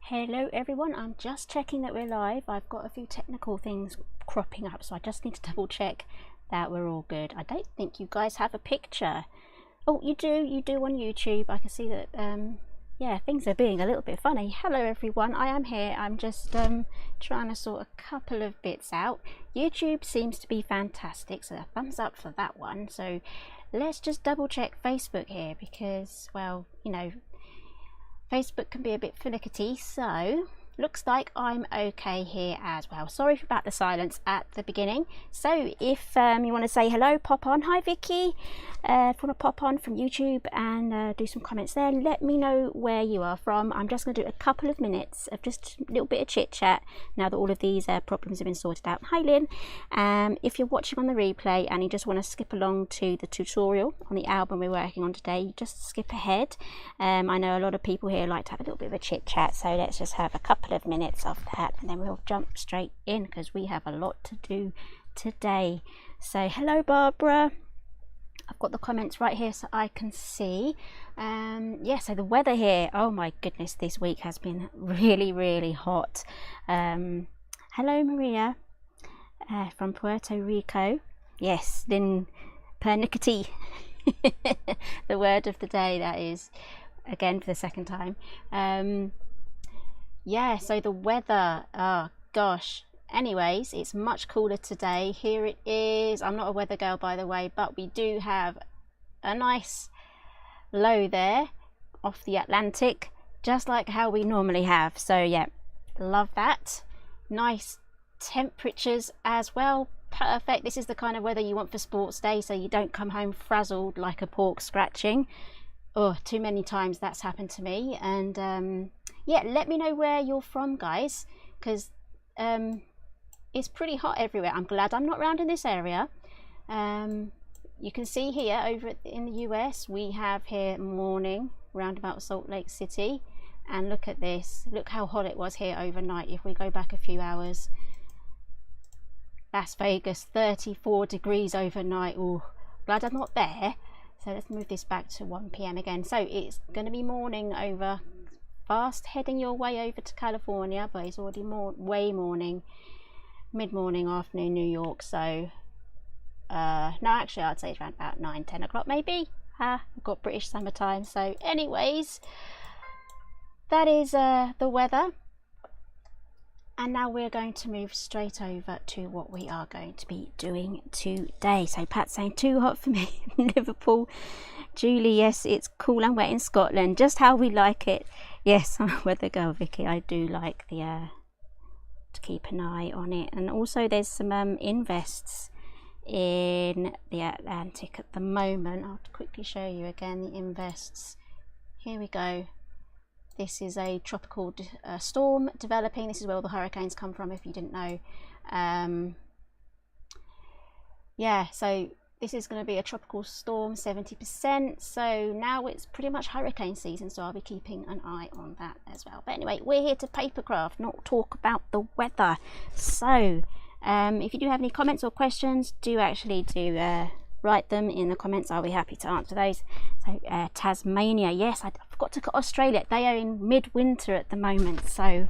Hello everyone, I'm just checking that we're live. I've got a few technical things cropping up, so I just need to double check that we're all good. I don't think you guys have a picture. Oh, you do on YouTube. I can see that yeah, things are being a little bit funny. Hello everyone, I am here. I'm just trying to sort a couple of bits out. YouTube seems to be fantastic, so a thumbs up for that one. So let's just double check Facebook here, because, well, you know, Facebook can be a bit finicky, so looks like I'm okay here as well. Sorry about the silence at the beginning. So if you want to say hello, pop on. Hi Vicky, if you want to pop on from YouTube and do some comments there, let me know where you are from. I'm just going to do a couple of minutes of just a little bit of chit chat now that all of these problems have been sorted out. Hi Lynn. If you're watching on the replay and you just want to skip along to the tutorial on the album we're working on today, you just skip ahead. I know a lot of people here like to have a little bit of a chit chat, so let's just have a couple of minutes of that and then we'll jump straight in because we have a lot to do today. So hello Barbara, I've got the comments right here so I can see. Yeah, so the weather here, oh my goodness, this week has been really hot. Hello Maria from Puerto Rico. Yes, Lynn Pernicity. The word of the day, that is, again for the second time. Yeah, so the weather, oh gosh, anyways, it's much cooler today. Here it is. I'm not a weather girl, by the way, but we do have a nice low there off the Atlantic, just like how we normally have. So yeah, love that. Nice temperatures as well. Perfect. This is the kind of weather you want for sports day, so you don't come home frazzled like a pork scratching. Oh, too many times that's happened to me. And yeah, let me know where you're from, guys, because it's pretty hot everywhere. I'm glad I'm not around in this area. You can see here over in the US, we have here morning round about Salt Lake City, and look at this. Look how hot it was here overnight. If we go back a few hours, Las Vegas, 34 degrees overnight. Oh, glad I'm not there. So let's move this back to 1 PM again. So it's going to be morning over, fast heading your way over to California, but it's already way morning, mid-morning, afternoon New York. So no, actually I'd say it's around about 9-10 o'clock maybe. I've got British summertime. So anyways, that is the weather. And now we're going to move straight over to what we are going to be doing today. So Pat's saying too hot for me in Liverpool. Julie, yes, it's cool and wet in Scotland, just how we like it. Yes, I'm a weather girl, Vicky. I do like the to keep an eye on it. And also there's some invests in the Atlantic at the moment. I'll quickly show you again the invests. Here we go. This is a tropical storm developing. This is where all the hurricanes come from, if you didn't know. Yeah, so this is going to be a tropical storm, 70%. So now it's pretty much hurricane season, so I'll be keeping an eye on that as well. But anyway, we're here to papercraft, not talk about the weather. So if you do have any comments or questions, do write them in the comments. I'll be happy to answer those. So Tasmania, yes, I forgot to cut Australia. They are in midwinter at the moment, so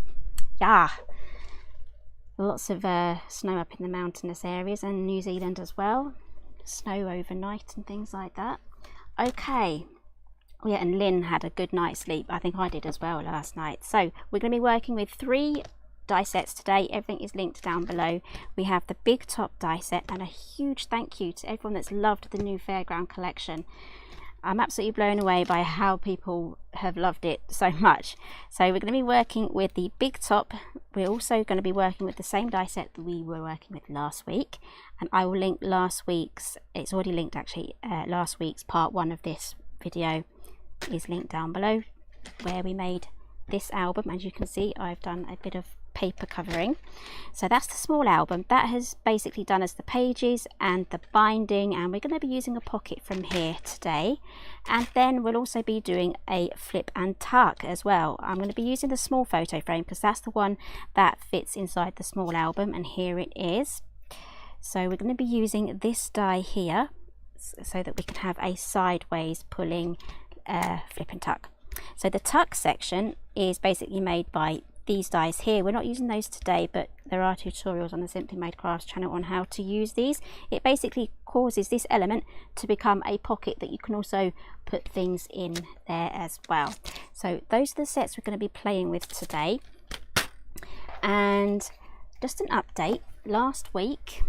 yeah, lots of snow up in the mountainous areas, and New Zealand as well, snow overnight and things like that. Okay, yeah, and Lynn had a good night's sleep. I think I did as well last night. So we're going to be working with 3 die sets today. Everything is linked down below. We have the big top die set, and a huge thank you to everyone that's loved the new Fairground collection. I'm absolutely blown away by how people have loved it so much. So we're going to be working with the big top. We're also going to be working with the same die set that we were working with last week, and I will link last week's, it's already linked actually, last week's part 1 of this video is linked down below, where we made this album. As you can see, I've done a bit of paper covering. So that's the small album that has basically done as the pages and the binding, and we're going to be using a pocket from here today, and then we'll also be doing a flip and tuck as well. I'm going to be using the small photo frame because that's the one that fits inside the small album, and here it is. So we're going to be using this die here so that we can have a sideways pulling flip and tuck. So the tuck section is basically made by these dies here. We're not using those today, but there are tutorials on the Simply Made Crafts channel on how to use these. It basically causes this element to become a pocket that you can also put things in there as well. So those are the sets we're going to be playing with today. And just an update, last week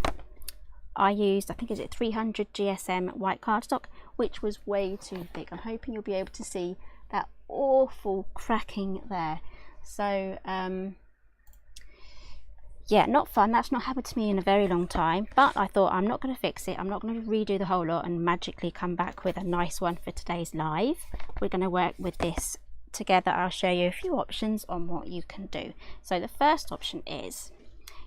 I used, I think is it 300 GSM white cardstock, which was way too thick. I'm hoping you'll be able to see that awful cracking there. So yeah, not fun. That's not happened to me in a very long time, but I thought I'm not going to fix it. I'm not going to redo the whole lot and magically come back with a nice one for today's live. We're going to work with this together. I'll show you a few options on what you can do. So the first option is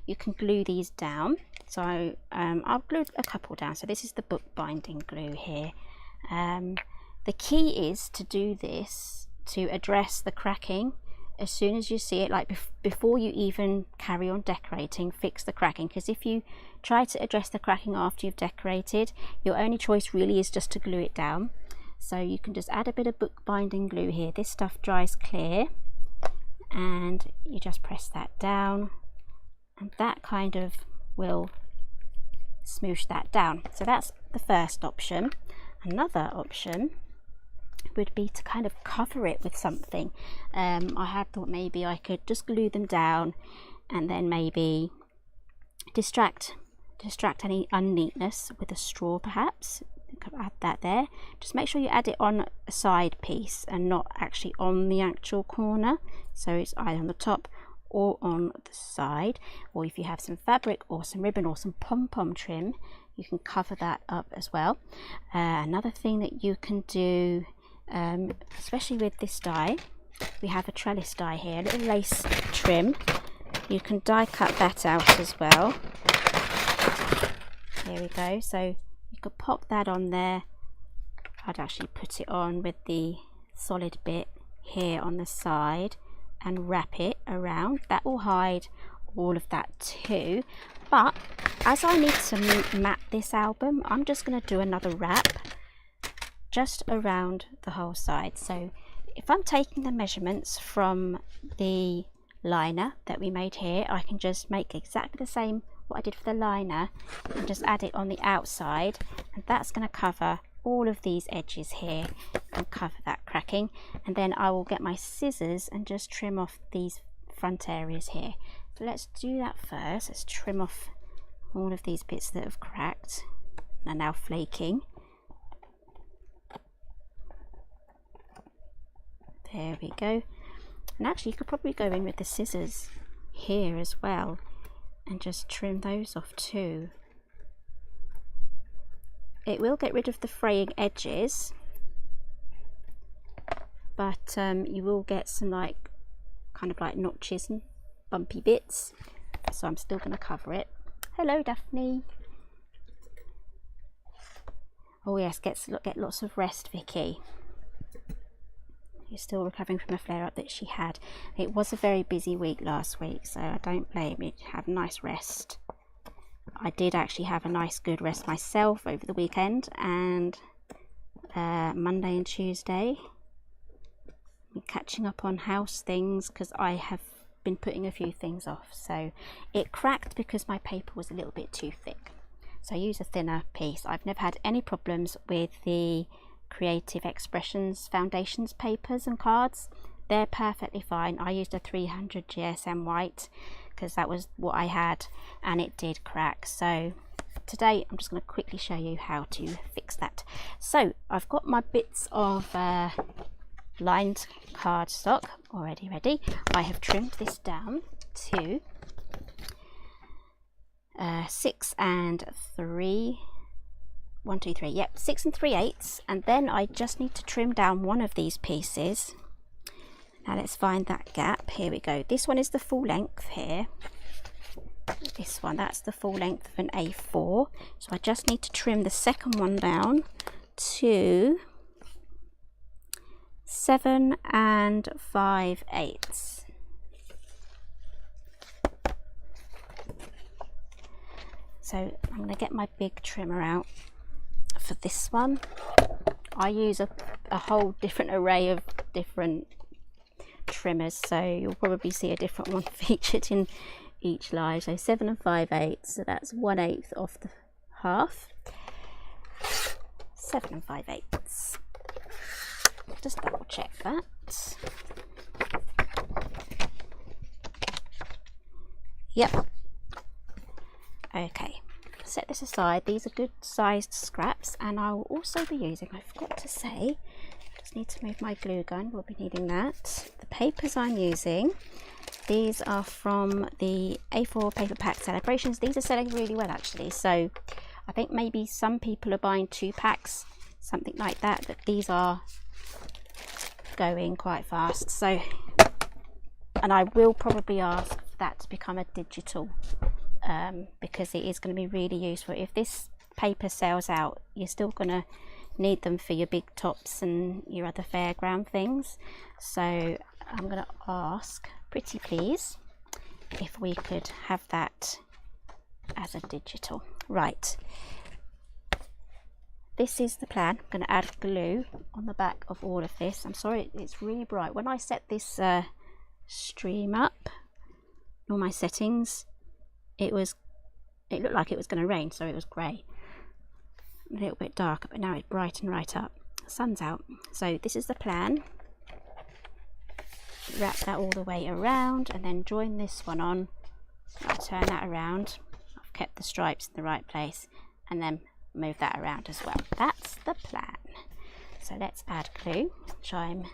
you can glue these down. So I'll glue a couple down. So this is the book binding glue here. The key is to do this to address the cracking as soon as you see it, like before you even carry on decorating, fix the cracking, because if you try to address the cracking after you've decorated, your only choice really is just to glue it down. So you can just add a bit of book binding glue here. This stuff dries clear, and you just press that down, and that kind of will smoosh that down. So that's the first option. Another option would be to kind of cover it with something. I had thought maybe I could just glue them down and then maybe distract any unneatness with a straw perhaps. Add that there. Just make sure you add it on a side piece and not actually on the actual corner, so it's either on the top or on the side. Or if you have some fabric or some ribbon or some pom-pom trim, you can cover that up as well. Another thing that you can do, especially with this die, we have a trellis die here, a little lace trim. You can die cut that out as well. Here we go. So you could pop that on there. I'd actually put it on with the solid bit here on the side and wrap it around. That will hide all of that too. But as I need to mat this album, I'm just going to do another wrap just around the whole side. So if I'm taking the measurements from the liner that we made here, I can just make exactly the same what I did for the liner and just add it on the outside, and that's going to cover all of these edges here and cover that cracking. And then I will get my scissors and just trim off these front areas here. So let's do that first. Let's trim off all of these bits that have cracked and are now flaking. There we go. And actually you could probably go in with the scissors here as well and just trim those off too. It will get rid of the fraying edges, but you will get some kind of like notches and bumpy bits, so I'm still going to cover it. Hello Daphne. Oh yes, get lots of rest, Vicky. You're still recovering from a flare-up that she had. It was a very busy week last week, so I don't blame you. Have a nice rest. I did actually have a nice good rest myself over the weekend, and Monday and Tuesday I'm catching up on house things because I have been putting a few things off. So it cracked because my paper was a little bit too thick, so I use a thinner piece. I've never had any problems with the Creative Expressions foundations papers and cards. They're perfectly fine. I used a 300 GSM white because that was what I had, and it did crack. So today I'm just going to quickly show you how to fix that. So I've got my bits of lined cardstock already ready. I have trimmed this down to 6 and 3. 1, 2, 3, yep, 6 3/8, and then I just need to trim down one of these pieces. Now let's find that gap. Here we go. This one is the full length here. This one, that's the full length of an A4. So I just need to trim the second one down to 7 5/8. So I'm going to get my big trimmer out for this one. I use a whole different array of different trimmers, so you'll probably see a different one featured in each live. So 7 5/8, so that's 1/8 off the half. 7 5/8. Just double check that. Yep. Okay, set this aside. These are good sized scraps, and I will also be using, I forgot to say, just need to move my glue gun, we'll be needing that. The papers I'm using, these are from the A4 paper pack celebrations. These are selling really well actually, so I think maybe some people are buying 2 packs, something like that, but these are going quite fast. So, and I will probably ask for that to become a digital, because it is going to be really useful. If this paper sells out, you're still going to need them for your big tops and your other fairground things. So I'm going to ask, pretty please, if we could have that as a digital. Right, this is the plan. I'm going to add glue on the back of all of this. I'm sorry it's really bright. When I set this stream up, all my settings, it looked like it was going to rain, so it was grey, a little bit darker, but now it's bright and right up. The sun's out. So this is the plan. Wrap that all the way around and then join this one on. I'll turn that around. I've kept the stripes in the right place, and then move that around as well. That's the plan. So let's add glue, which I'm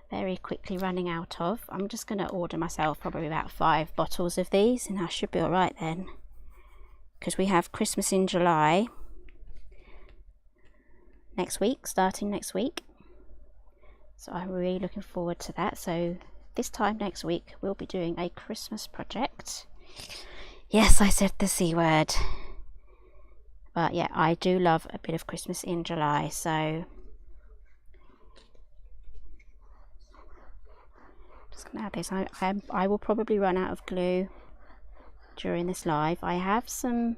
very quickly running out of. I'm just going to order myself probably about 5 bottles of these, and I should be all right then, because we have Christmas in July next week, starting next week. So I'm really looking forward to that. So this time next week we'll be doing a Christmas project. Yes, I said the C word. But yeah, I do love a bit of Christmas in July. So just gonna add this. I will probably run out of glue during this live. I have some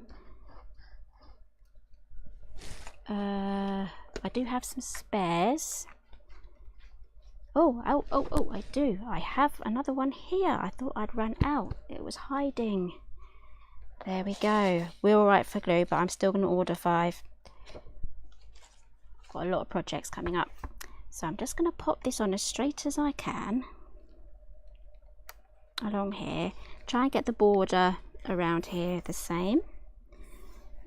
I do have some spares. Oh, I do. I have another one here. I thought I'd run out. It was hiding. There we go. We're all right for glue, but I'm still going to order 5. I've got a lot of projects coming up. So I'm just going to pop this on as straight as I can along here. Try and get the border around here the same.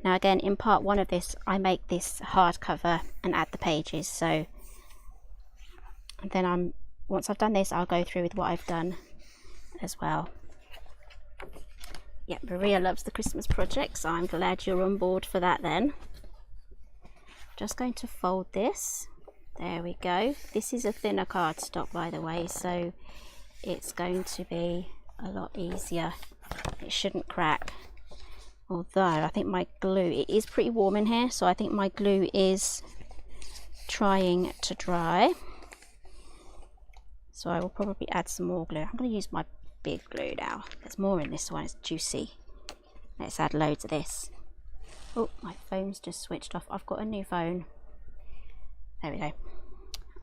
Now again, in part 1 of this, I make this hardcover and add the pages. So and then once I've done this, I'll go through with what I've done as well. Yeah, Maria loves the Christmas project, so I'm glad you're on board for that then. Just going to fold this. There we go. This is a thinner cardstock, by the way, so it's going to be a lot easier. It shouldn't crack. Although I think my glue, it is pretty warm in here, so I think my glue is trying to dry. So I will probably add some more glue. I'm going to use my big glue now. There's more in this one, it's juicy. Let's add loads of this. Oh, my phone's just switched off. I've got a new phone. There we go.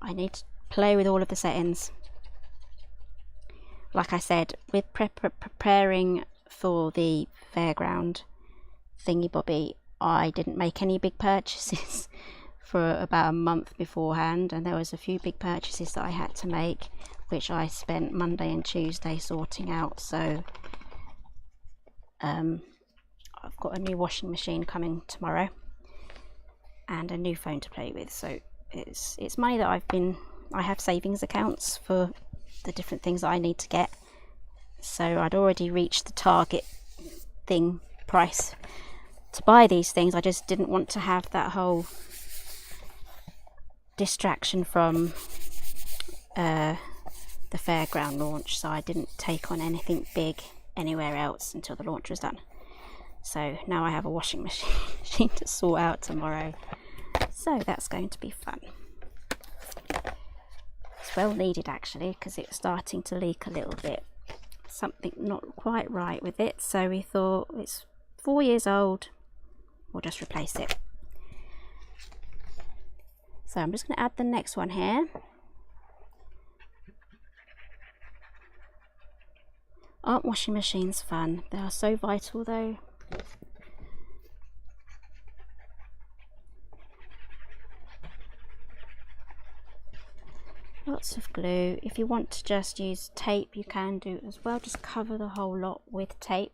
I need to play with all of the settings. Like I said, with preparing for the Fairground thingy bobby, I didn't make any big purchases for about a month beforehand, and there was a few big purchases that I had to make, which I spent Monday and Tuesday sorting out. So I've got a new washing machine coming tomorrow and a new phone to play with, so it's money that I have savings accounts for the different things that I need to get. So I'd already reached the target price to buy these things. I just didn't want to have that whole distraction from the Fairground launch, so I didn't take on anything big anywhere else until the launch was done. So now I have a washing machine to sort out tomorrow, so that's going to be fun. It's well needed actually, because it's starting to leak a little bit. Something not quite right with it, so we thought it's 4 years old, we'll just replace it. So I'm just going to add the next one here. Aren't washing machines fun? They are so vital though. Lots of glue. If you want to just use tape, you can do as well. Just cover the whole lot with tape.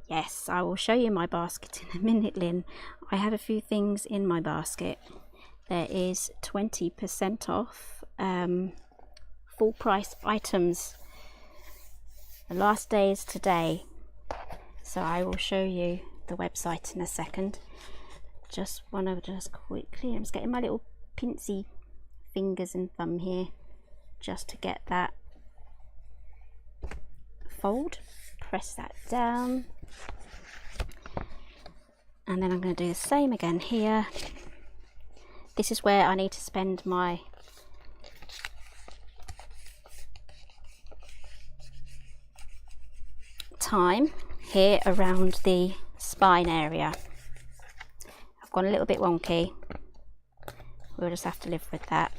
Yes, I will show you my basket in a minute, Lynn. I have a few things in my basket. There is 20% off full price items. The last day is today, so I will show you the website in a second. Just want to quickly, I'm just getting my little pincy fingers and thumb here just to get that fold. Press that down, and then I'm going to do the same again here. This is where I need to spend my time here around the spine area. I've gone a little bit wonky. We'll just have to live with that.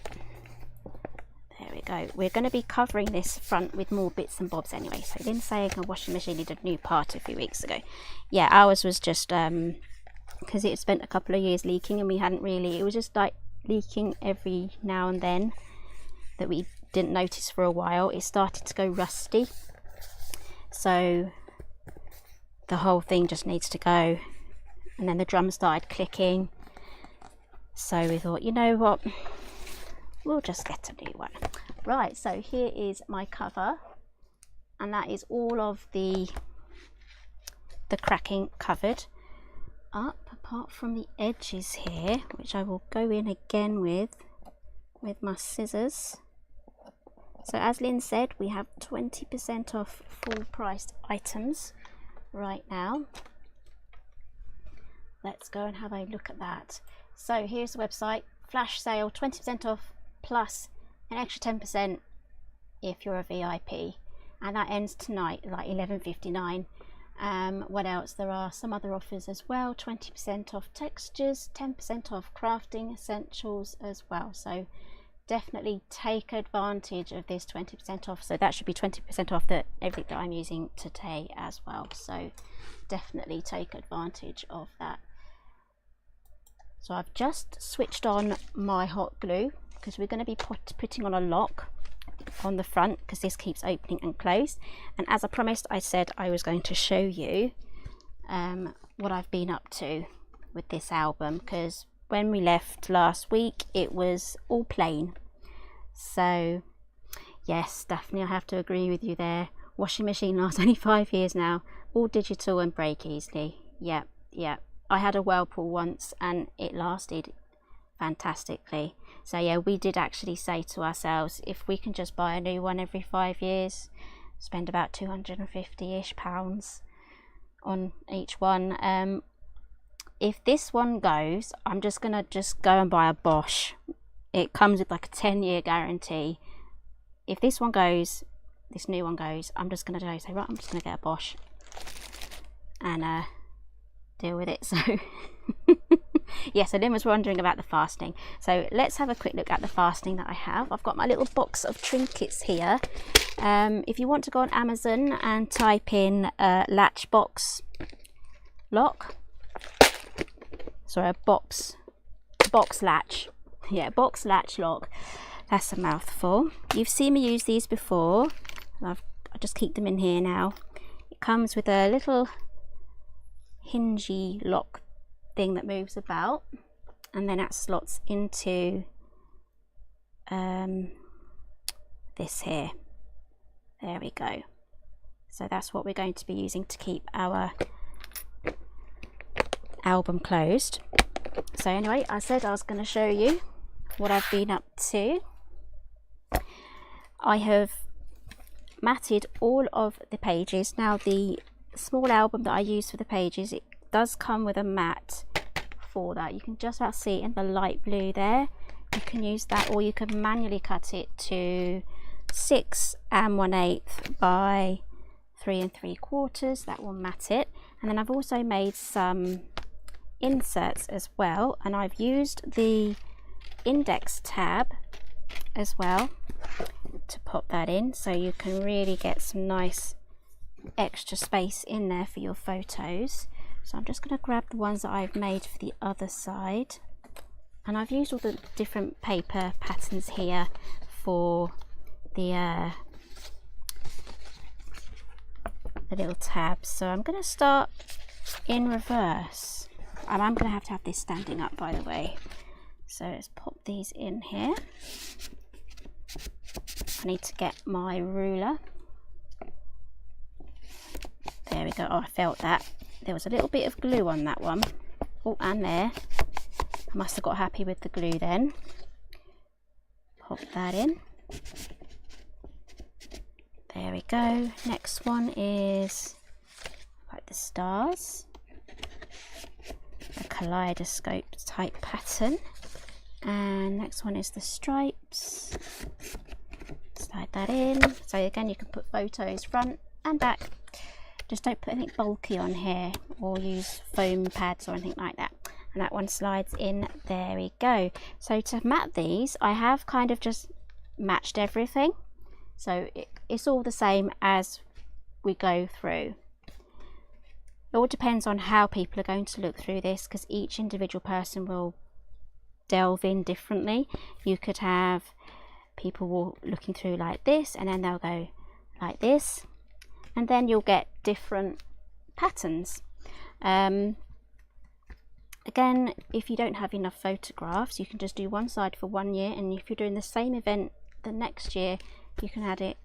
There we go. We're going to be covering this front with more bits and bobs anyway. So Lynn's saying her washing machine needed a new part a few weeks ago. Yeah, ours was just because it had spent a couple of years leaking, and we hadn't really, it was just like leaking every now and then that we didn't notice for a while. It started to go rusty, so the whole thing just needs to go. And then the drum started clicking, so we thought, you know what, we'll just get a new one. Right, so here is my cover, and that is all of the cracking covered up, apart from the edges here, which I will go in again with my scissors. So as Lynn said, we have 20% off full priced items right now. Let's go and have a look at that. So here's the website. Flash sale, 20% off plus an extra 10% if you're a VIP, and that ends tonight like 11:59. What else? There are some other offers as well. 20% off textures, 10% off crafting essentials as well. So definitely take advantage of this 20% off. So that should be 20% off everything that I'm using today as well. So definitely take advantage of that. So I've just switched on my hot glue because we're going to be putting on a lock on the front, because this keeps opening and closed. And as I promised, I said I was going to show you what I've been up to with this album, because when we left last week it was all plain. So yes, Daphne, I have to agree with you there. Washing machine lasts only 5 years now, all digital and break easily. Yeah, I had a Whirlpool once and it lasted fantastically. So yeah, we did actually say to ourselves, if we can just buy a new one every 5 years, spend about £250-ish on each one. If this one goes, I'm just gonna go and buy a Bosch. It comes with like a 10-year guarantee. If this one goes, this new one goes, I'm just gonna say, right, I'm just gonna get a Bosch and deal with it. So yeah, so Lynn was wondering about the fastening. So let's have a quick look at the fastening that I have. I've got my little box of trinkets here. If you want to go on Amazon and type in latch box lock, sorry, box latch, yeah, box latch lock, that's a mouthful. You've seen me use these before. I just keep them in here now. It comes with a little hingey lock thing that moves about, and then that slots into this here. There we go. So that's what we're going to be using to keep our album closed. So anyway, I said I was going to show you what I've been up to. I have matted all of the pages. Now the small album that I use for the pages, it does come with a mat for that. You can just about see it in the light blue there. You can use that, or you can manually cut it to 6 1/8 by 3 3/4. That will mat it. And then I've also made some inserts as well, and I've used the index tab as well to pop that in, so you can really get some nice extra space in there for your photos. So I'm just going to grab the ones that I've made for the other side, and I've used all the different paper patterns here for the little tabs. So I'm going to start in reverse, and I'm going to have this standing up, by the way. So let's pop these in here. I need to get my ruler. There we go. Oh, I felt that. There was a little bit of glue on that one. Oh, and there. I must have got happy with the glue then. Pop that in. There we go. Next one is like the stars. The kaleidoscope type pattern. And next one is the stripes. Slide that in. So again, you can put photos front and back. Just don't put anything bulky on here, or use foam pads or anything like that. And that one slides in. There we go. So to mat these, I have kind of just matched everything, so it's all the same as we go through. It all depends on how people are going to look through this, because each individual person will delve in differently. You could have people looking through like this, and then they'll go like this, and then you'll get different patterns. Again, if you don't have enough photographs, you can just do one side for 1 year, and if you're doing the same event the next year, you can add it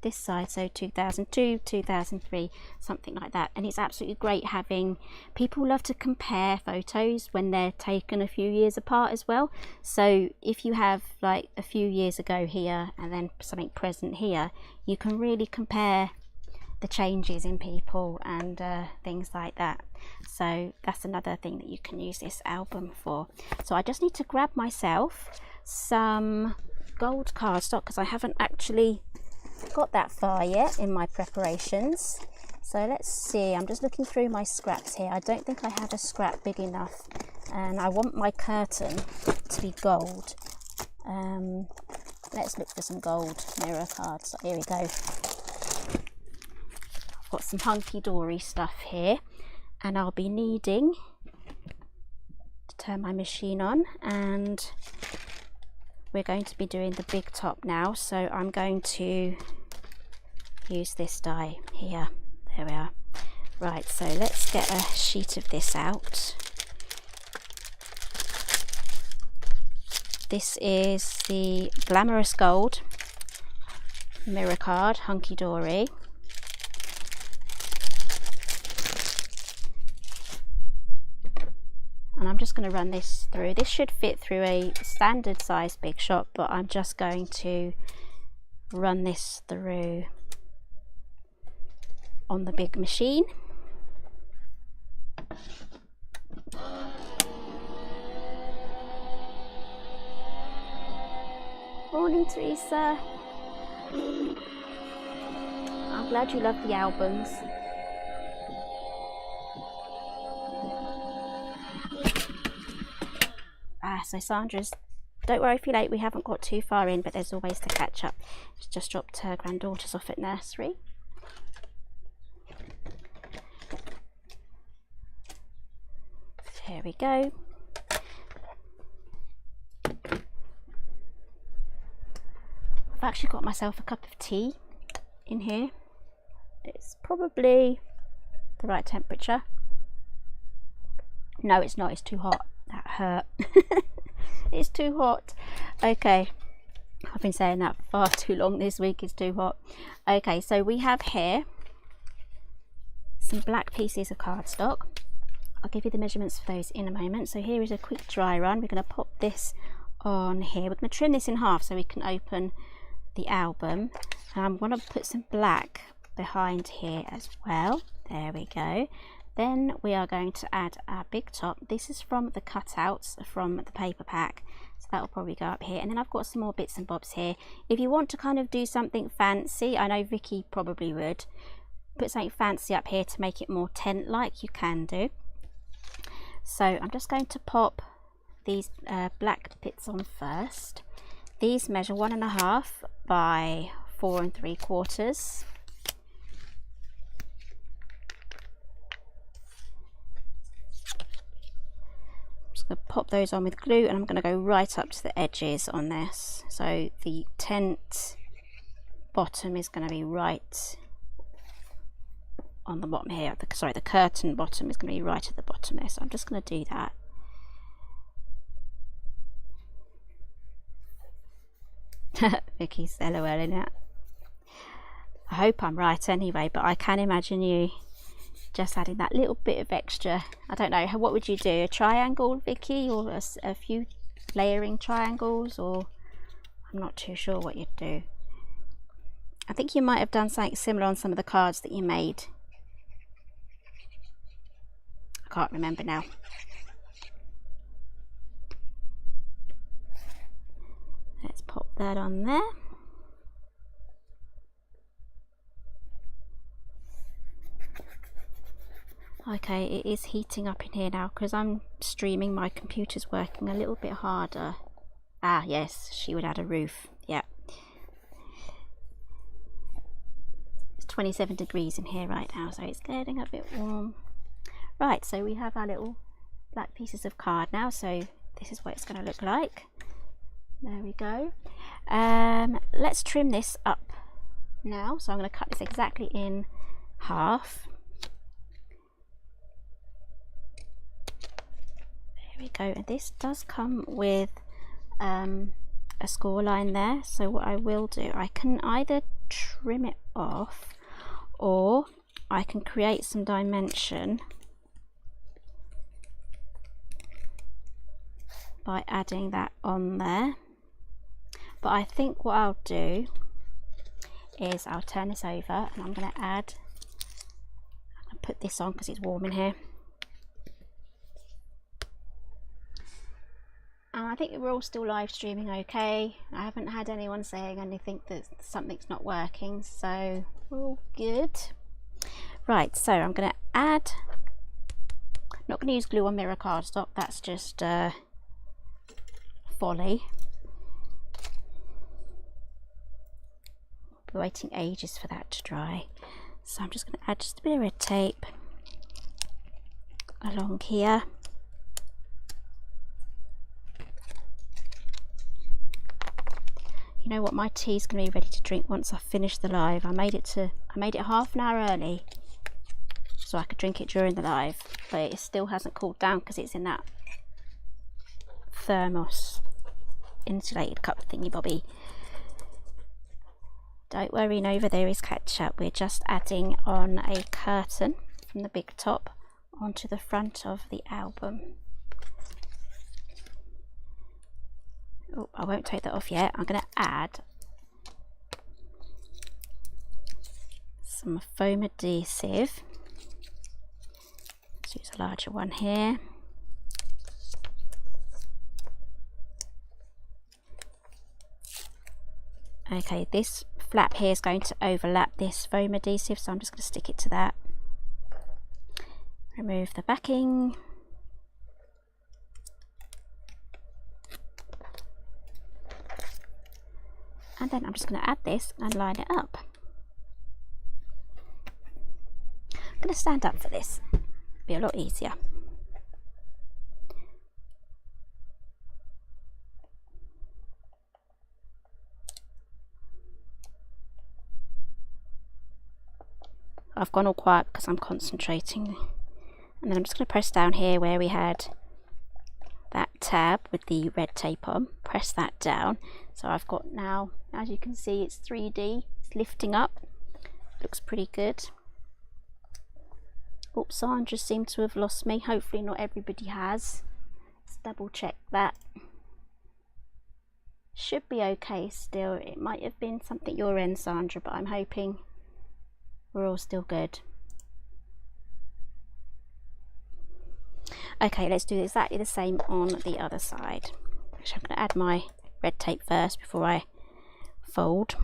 this side, so 2002, 2003, something like that. And it's absolutely great having people love to compare photos when they're taken a few years apart as well. So if you have like a few years ago here and then something present here, you can really compare the changes in people and things like that. So that's another thing that you can use this album for. So I just need to grab myself some gold cardstock, because I haven't actually got that far yet in my preparations. So let's see, I'm just looking through my scraps here. I don't think I had a scrap big enough, and I want my curtain to be gold. Let's look for some gold mirror cards. Here we go. I've got some hunky-dory stuff here, and I'll be needing to turn my machine on, and we're going to be doing the big top now. So I'm going to use this die here. There we are. Right, so let's get a sheet of this out. This is the Glamorous Gold mirror card, Hunky Dory. And I'm just going to run this through. This should fit through a standard size Big Shot, but I'm just going to run this through on the big machine. Morning, Teresa. I'm glad you love the albums. So Sandra's, don't worry if you're late, we haven't got too far in, but there's always to catch up. She's just dropped her granddaughters off at nursery. Here we go. I've actually got myself a cup of tea in here. It's probably the right temperature. No, it's not, it's too hot. That hurt. It's too hot. Okay, I've been saying that far too long this week. It's too hot. Okay, so we have here some black pieces of cardstock. I'll give you the measurements for those in a moment. So here is a quick dry run. We're going to pop this on here. We're going to trim this in half so we can open the album. And I'm going to put some black behind here as well. There we go. Then we are going to add our big top. This is from the cutouts from the paper pack, so that will probably go up here. And then I've got some more bits and bobs here. If you want to kind of do something fancy, I know Vicky probably would, put something fancy up here to make it more tent-like, you can do. So I'm just going to pop these black bits on first. These measure 1.5. by 4 3/4. I'm going to pop those on with glue, and I'm going to go right up to the edges on this. So the tent bottom is going to be right on the bottom here. Sorry, the curtain bottom is going to be right at the bottom there. So I'm just going to do that. Vicky's LOLing it. I hope I'm right anyway, but I can imagine you just adding that little bit of extra. I don't know, what would you do? A triangle, Vicky, or a few layering triangles? Or I'm not too sure what you'd do. I think you might have done something similar on some of the cards that you made. I can't remember now. Let's pop that on there. Okay, it is heating up in here now because I'm streaming. My computer's working a little bit harder. Ah, yes, she would add a roof. Yeah. It's 27 degrees in here right now, so it's getting a bit warm. Right, so we have our little black pieces of card now, so this is what it's going to look like. There we go. Let's trim this up now. So I'm going to cut this exactly in half. There we go. And this does come with a score line there. So what I will do, I can either trim it off, or I can create some dimension by adding that on there. But I think what I'll do is I'll turn this over, and I'm going to put this on because it's warm in here. And I think we're all still live streaming okay. I haven't had anyone saying anything that something's not working, so we're all good. Right, so I'm going to add, I'm not going to use glue on mirror cardstock, that's just folly. We're waiting ages for that to dry, so I'm just going to add just a bit of red tape along here. You know what, my tea's going to be ready to drink once I finish the live. I made it half an hour early so I could drink it during the live, but it still hasn't cooled down because it's in that thermos insulated cup thingy bobby. Don't worry, Nova, there is ketchup. We're just adding on a curtain from the big top onto the front of the album. Oh, I won't take that off yet. I'm going to add some foam adhesive. Let's use a larger one here. Okay, this flap here is going to overlap this foam adhesive, so I'm just going to stick it to that. Remove the backing. And then I'm just going to add this and line it up. I'm going to stand up for this. It'll be a lot easier. I've gone all quiet because I'm concentrating. And then I'm just going to press down here where we had that tab with the red tape on. Press that down. So I've got now, as you can see, it's 3D. It's lifting up. Looks pretty good. Oops, Sandra seemed to have lost me. Hopefully not everybody has. Let's double check that. Should be okay still. It might have been something your end, Sandra, but I'm hoping we're all still good. Okay, let's do exactly the same on the other side. Actually, I'm going to add my red tape first before I fold.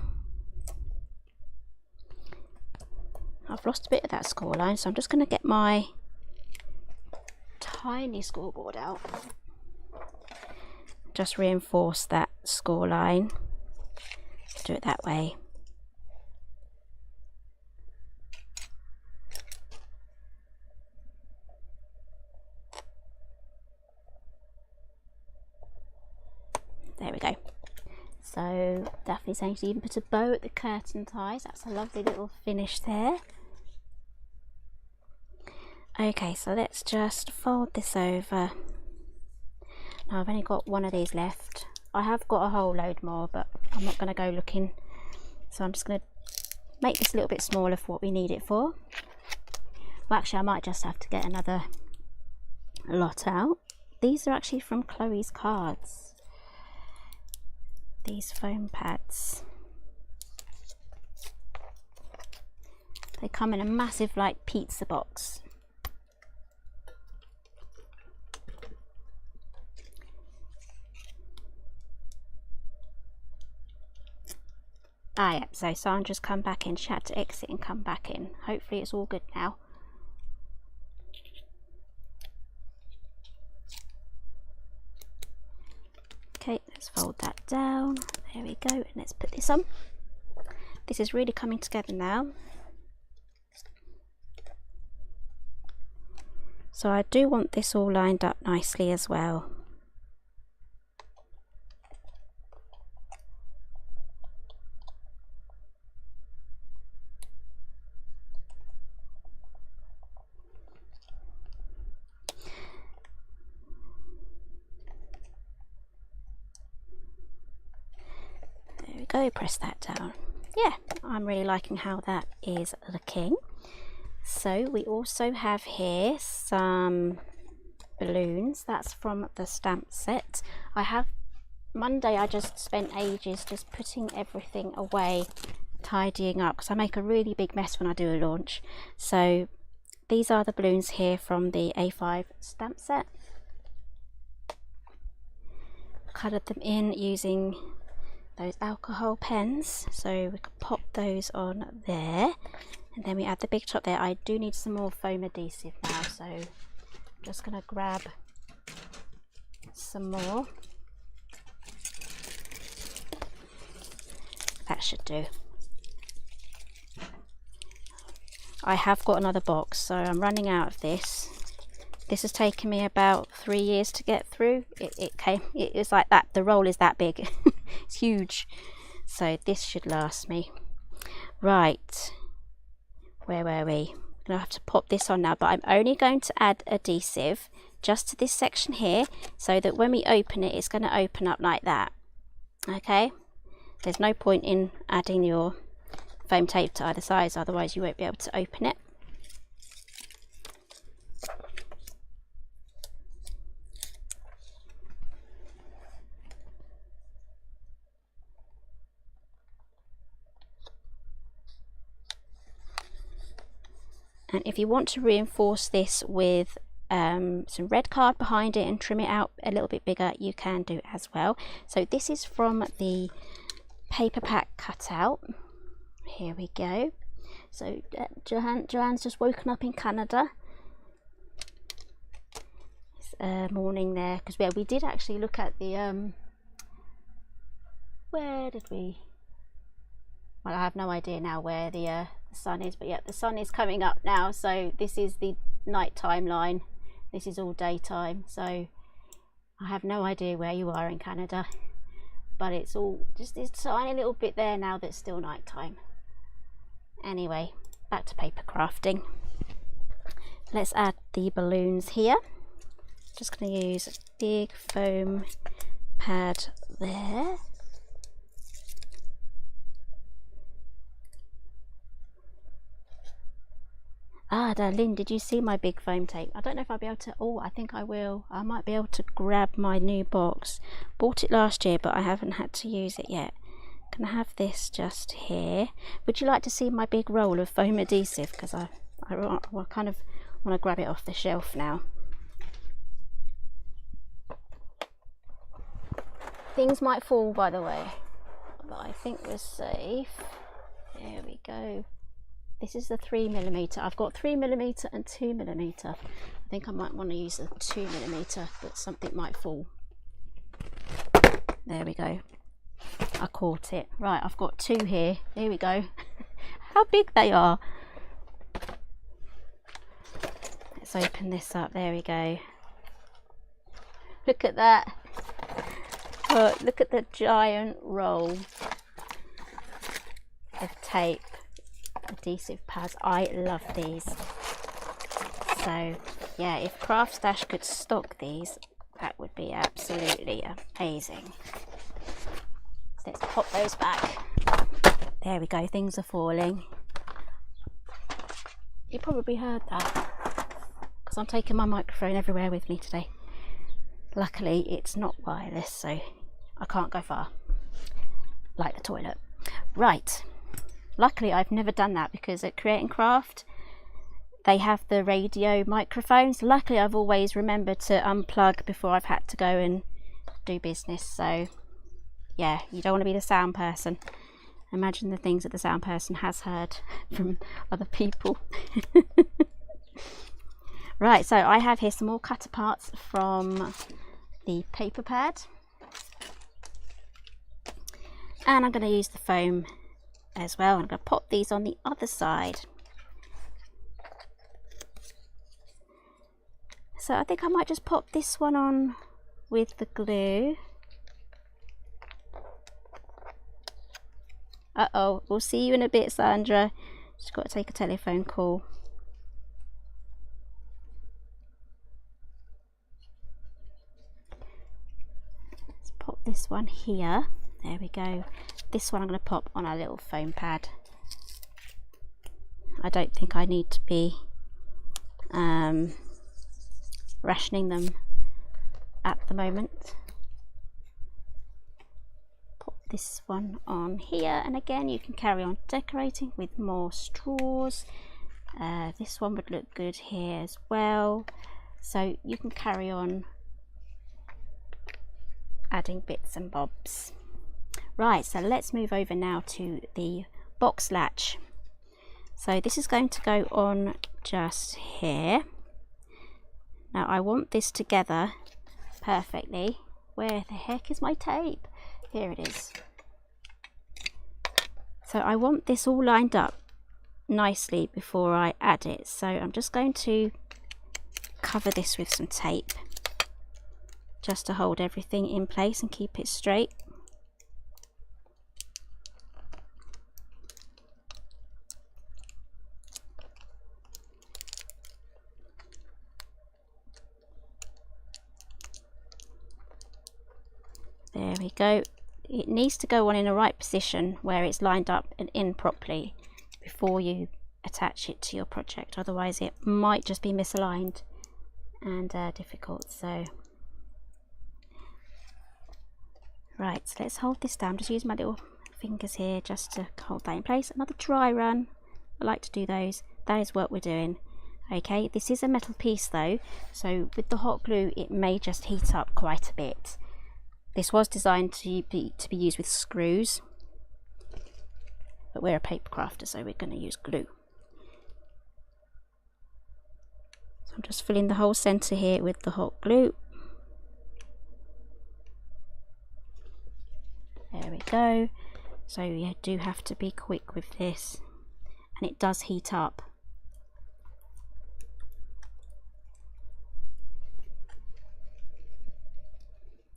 I've lost a bit of that score line, so I'm just going to get my tiny scoreboard out. Just reinforce that score line do it that way. There we go. So definitely saying you should even put a bow at the curtain ties. That's a lovely little finish there. Okay, so let's just fold this over. Now I've only got one of these left. I have got a whole load more, but I'm not going to go looking. So I'm just going to make this a little bit smaller for what we need it for. Well, actually I might just have to get another lot out. These are actually from Chloe's cards. These foam pads. They come in a massive like pizza box. Ah, yeah, so Sandra's come back in. She had to exit and come back in. Hopefully it's all good now. Okay, let's fold that down. There we go, and let's put this on. This is really coming together now. So I do want this all lined up nicely as well. Go, press that down. Yeah, I'm really liking how that is looking. So we also have here some balloons. That's from the stamp set. Monday I just spent ages just putting everything away, tidying up, because I make a really big mess when I do a launch. So these are the balloons here from the A5 stamp set. Coloured them in using those alcohol pens, so we can pop those on there, and then we add the big top there. I do need some more foam adhesive now, so I'm just going to grab some more. That should do. I have got another box, so I'm running out of this. This has taken me about 3 years to get through. It was like that. The roll is that big. It's huge. So this should last me. Right. Where were we? I'm going to have to pop this on now, but I'm only going to add adhesive just to this section here, so that when we open it, it's going to open up like that. Okay? There's no point in adding your foam tape to either side, otherwise you won't be able to open it. And if you want to reinforce this with some red card behind it and trim it out a little bit bigger, you can do as well. So this is from the paper pack cutout. Here we go. So Joanne's just woken up in Canada. It's morning there, because we did actually look at the where did we? Well, I have no idea now where the sun is, but yeah, the sun is coming up now. So this is the night timeline. This is all daytime. So I have no idea where you are in Canada, but it's all just this tiny little bit there now that's still night time. Anyway, back to paper crafting. Let's add the balloons here. Just going to use a big foam pad there. Ah, Lynn, did you see my big foam tape? I don't know if I'll be able to. Oh, I think I will. I might be able to grab my new box. Bought it last year, but I haven't had to use it yet. Can I have this just here? Would you like to see my big roll of foam adhesive? Because I kind of want to grab it off the shelf now. Things might fall, by the way, but I think we're safe. There we go. This is the 3mm. I've got 3mm and 2mm. I think I might want to use the 2mm, but something might fall. There we go. I caught it. Right, I've got 2 here. Here we go. How big they are. Let's open this up. There we go. Look at that. Oh, look at the giant roll of tape, adhesive pads. I love these. So yeah, if Craft Stash could stock these, that would be absolutely amazing. So let's pop those back. There we go, things are falling. You probably heard that because I'm taking my microphone everywhere with me today. Luckily it's not wireless, so I can't go far, like the toilet. Right, luckily I've never done that because at Create and Craft they have the radio microphones. Luckily I've always remembered to unplug before I've had to go and do business. So yeah, you don't want to be the sound person. Imagine the things that the sound person has heard from other people. Right, so I have here some more cutter parts from the paper pad, and I'm going to use the foam as well. I'm going to pop these on the other side. So I think I might just pop this one on with the glue. Uh-oh, we'll see you in a bit, Sandra. Just got to take a telephone call. Let's pop this one here. There we go. This one I'm going to pop on our little foam pad. I don't think I need to be rationing them at the moment. This one on here, and again you can carry on decorating with more straws. This one would look good here as well, so you can carry on adding bits and bobs. Right, so let's move over now to the box latch. So this is going to go on just here. Now I want this together perfectly. Where the heck is my tape? Here it is. So I want this all lined up nicely before I add it. So I'm just going to cover this with some tape just to hold everything in place and keep it straight. There we go. It needs to go on in the right position where it's lined up and in properly before you attach it to your project, otherwise it might just be misaligned and difficult. So right, so let's hold this down. Just use my little fingers here just to hold that in place. Another dry run, I like to do those. That is what we're doing. Okay, this is a metal piece though, so with the hot glue it may just heat up quite a bit. This was designed to be used with screws, but we're a paper crafter, so we're going to use glue. So I'm just filling the whole centre here with the hot glue. There we go. So you do have to be quick with this, and it does heat up.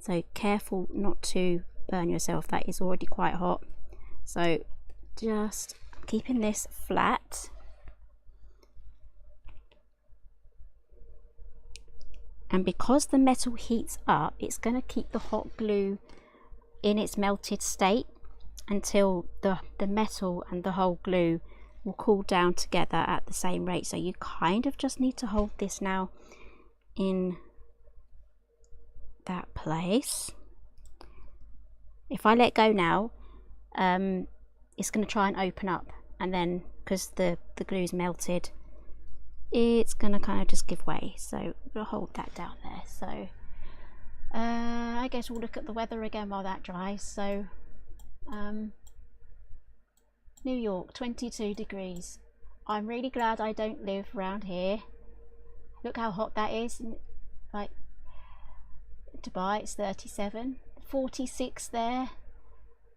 So careful not to burn yourself, that is already quite hot. So just keeping this flat. And because the metal heats up, it's going to keep the hot glue in its melted state until the metal and the whole glue will cool down together at the same rate. So you kind of just need to hold this now in that place. If I let go now, it's going to try and open up, and then because the glue's melted, it's going to kind of just give way. So we'll hold that down there. So I guess we'll look at the weather again while that dries. So New York, 22 degrees. I'm really glad I don't live around here. Look how hot that is. Like Dubai, it's 37, 46 there.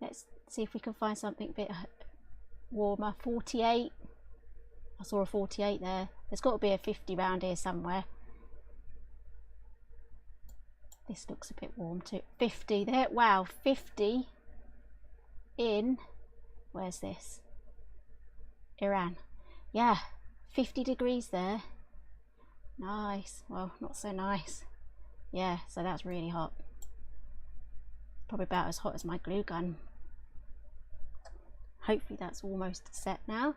Let's see if we can find something a bit warmer. 48. I saw a 48 there. There's got to be a 50 round here somewhere. This looks a bit warm too. 50 there. Wow, 50 in, where's this? Iran. Yeah, 50 degrees there. Nice. Well, not so nice. Yeah, so that's really hot. Probably about as hot as my glue gun. Hopefully that's almost set now.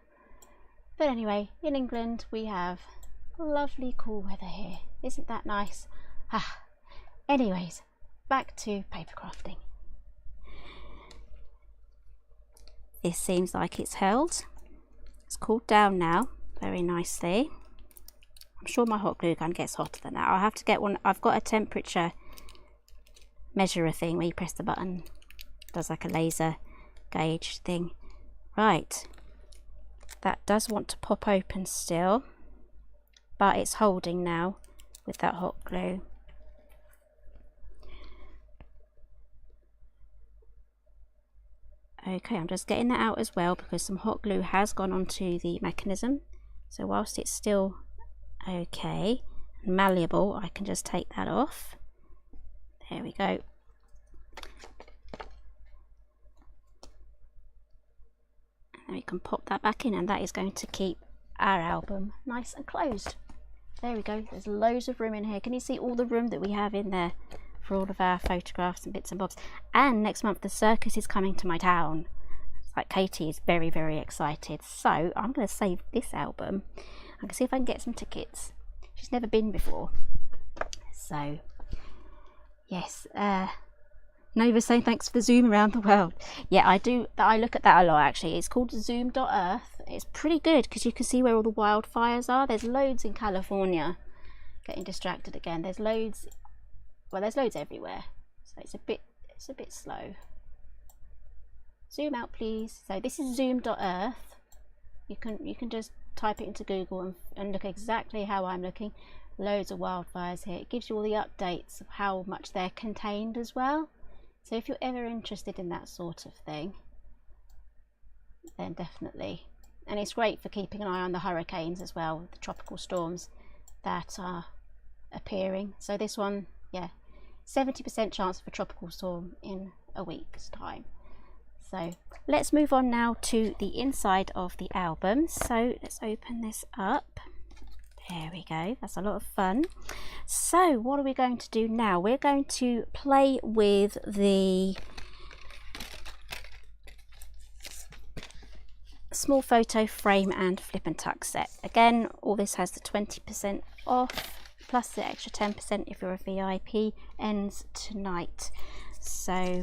But anyway, in England we have lovely cool weather here. Isn't that nice? Ah. Anyways, back to paper crafting. This seems like it's held. It's cooled down now very nicely. I'm sure my hot glue gun gets hotter than that. I'll have to get one. I've got a temperature measurer thing where you press the button, does like a laser gauge thing. Right, that does want to pop open still, but it's holding now with that hot glue. Okay, I'm just getting that out as well because some hot glue has gone onto the mechanism. So whilst it's still okay and malleable, I can just take that off. There we go. And we can pop that back in, and that is going to keep our album nice and closed. There we go. There's loads of room in here. Can you see all the room that we have in there for all of our photographs and bits and bobs? And next month the circus is coming to my town. It's like Katie is very, very excited. So I'm going to save this album. I can see if I can get some tickets. She's never been before. So yes, Nova's saying thanks for the zoom around the world. Yeah, I do. I look at that a lot actually. It's called zoom.earth. It's pretty good because you can see where all the wildfires are. There's loads in California. Getting distracted again. There's loads. Well, there's loads everywhere. So it's a bit slow. Zoom out, please. So this is zoom.earth. You can just type it into Google and look exactly how I'm looking. Loads of wildfires here. It gives you all the updates of how much they're contained as well. So if you're ever interested in that sort of thing, then definitely. And it's great for keeping an eye on the hurricanes as well, the tropical storms that are appearing. So this one, yeah, 70% chance of a tropical storm in a week's time. So let's move on now to the inside of the album. So let's open this up. There we go. That's a lot of fun. So what are we going to do now? We're going to play with the small photo frame and flip and tuck set. Again, all this has the 20% off plus the extra 10% if you're a VIP. Ends tonight. So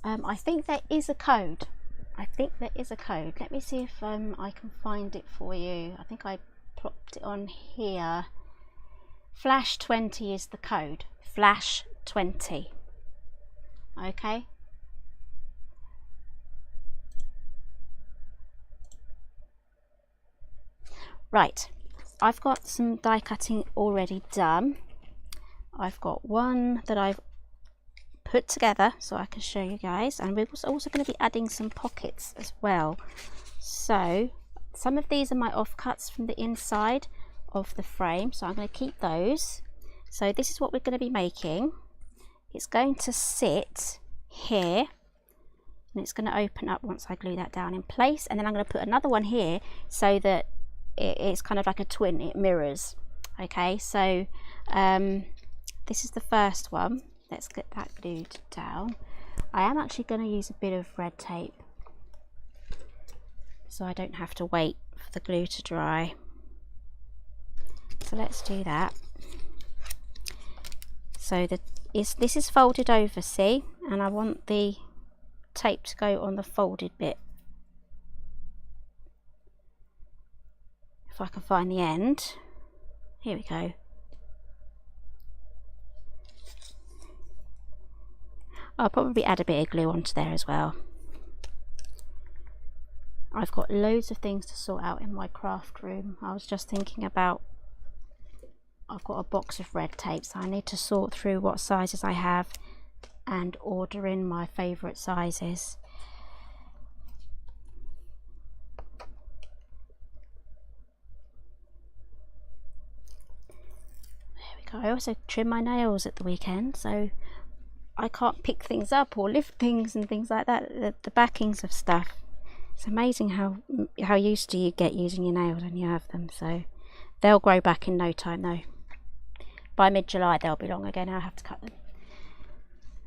I think there is a code. Let me see if I can find it for you. I think I plopped it on here. Flash 20 is the code. Flash 20. Okay. Right. I've got some die cutting already done. I've got one that I've put together so I can show you guys, and we're also going to be adding some pockets as well. So some of these are my offcuts from the inside of the frame, so I'm going to keep those. So this is what we're going to be making. It's going to sit here and it's going to open up once I glue that down in place, and then I'm going to put another one here so that it's kind of like a twin, it mirrors. Okay, so this is the first one. Let's get that glued down. I am actually going to use a bit of red tape so I don't have to wait for the glue to dry. So let's do that. So this is folded over, see, and I want the tape to go on the folded bit. If I can find the end. Here we go. I'll probably add a bit of glue onto there as well. I've got loads of things to sort out in my craft room. I was just thinking about, I've got a box of red tape, so I need to sort through what sizes I have and ordering my favourite sizes. There we go. I also trim my nails at the weekend, so I can't pick things up or lift things and things like that. The backings of stuff. It's amazing how used to you get using your nails when you have them. So they'll grow back in no time though. By mid-July they'll be long again. I'll have to cut them.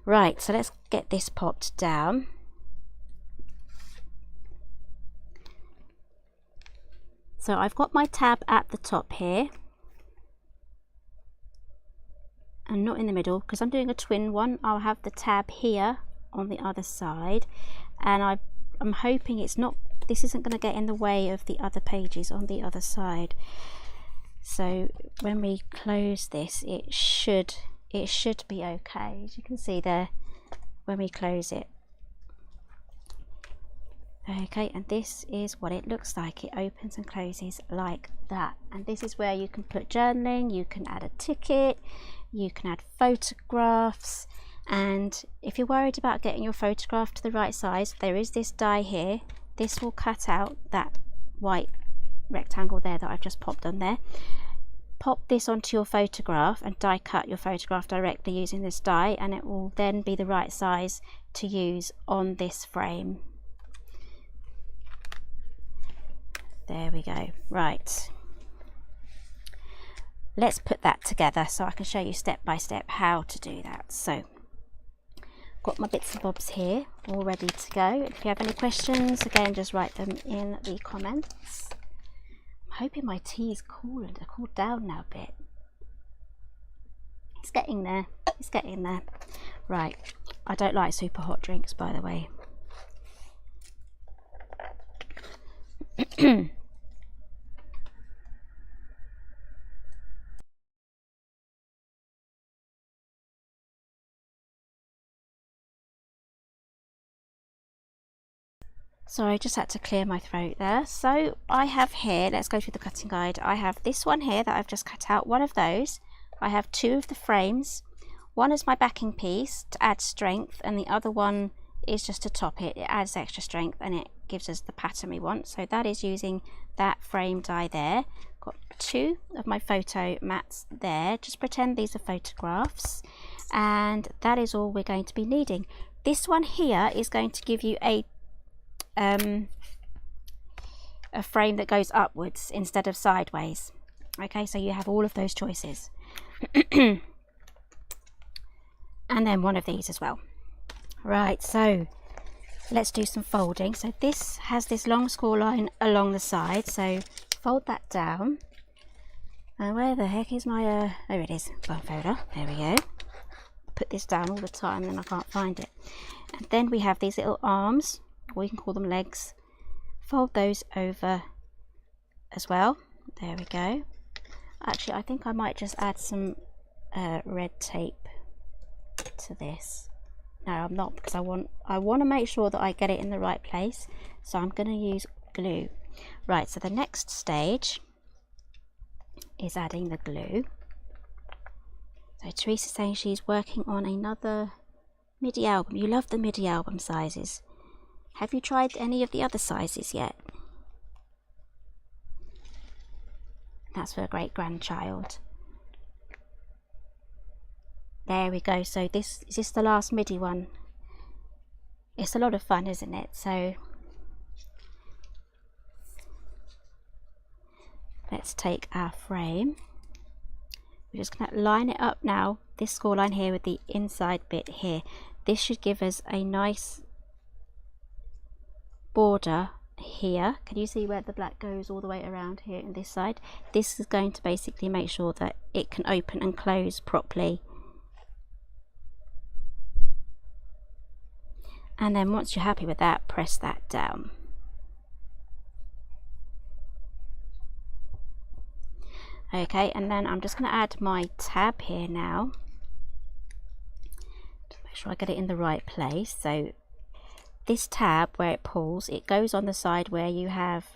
Right, so let's get this popped down. So I've got my tab at the top here and not in the middle because I'm doing a twin one. I'll have the tab here on the other side, and I'm hoping this isn't going to get in the way of the other pages on the other side. So when we close this, it should be okay, as you can see there when we close it. Okay, and this is what it looks like. It opens and closes like that, and this is where you can put journaling, you can add a ticket, you can add photographs. And if you're worried about getting your photograph to the right size, there is this die here. This will cut out that white rectangle there that I've just popped on there. Pop this onto your photograph and die cut your photograph directly using this die, and it will then be the right size to use on this frame. There we go. Right, let's put that together so I can show you step by step how to do that. So got my bits and bobs here all ready to go. If you have any questions, again, just write them in the comments. I'm hoping my tea is cooled down now a bit. It's getting there. It's getting there. Right, I don't like super hot drinks, by the way. Sorry, I just had to clear my throat there. So I have here, let's go through the cutting guide. I have this one here that I've just cut out, one of those. I have two of the frames. One is my backing piece to add strength, and the other one is just to top it. It adds extra strength and it gives us the pattern we want. So that is using that frame die there. Got two of my photo mats there. Just pretend these are photographs, and that is all we're going to be needing. This one here is going to give you a frame that goes upwards instead of sideways. Okay, so you have all of those choices. And then one of these as well. Right, so let's do some folding. So this has this long score line along the side, so fold that down. And where the heck is my there it is, bone folder. There we go. Put this down all the time and I can't find it. And then we have these little arms, or you can call them legs. Fold those over as well. There we go. Actually, I think I might just add some red tape to this. No, I'm not, because I want to make sure that I get it in the right place, so I'm going to use glue. Right, so the next stage is adding the glue. So Teresa's saying she's working on another MIDI album. You love the MIDI album sizes. Have you tried any of the other sizes yet? That's for a great grandchild. There we go. So is this the last MIDI one? It's a lot of fun, isn't it? So let's take our frame. We're just going to line it up now, this score line here with the inside bit here. This should give us a nice border here. Can you see where the black goes all the way around here in this side? This is going to basically make sure that it can open and close properly. And then once you're happy with that, press that down. Okay, and then I'm just going to add my tab here now to make sure I get it in the right place. So this tab, where it pulls, it goes on the side where you have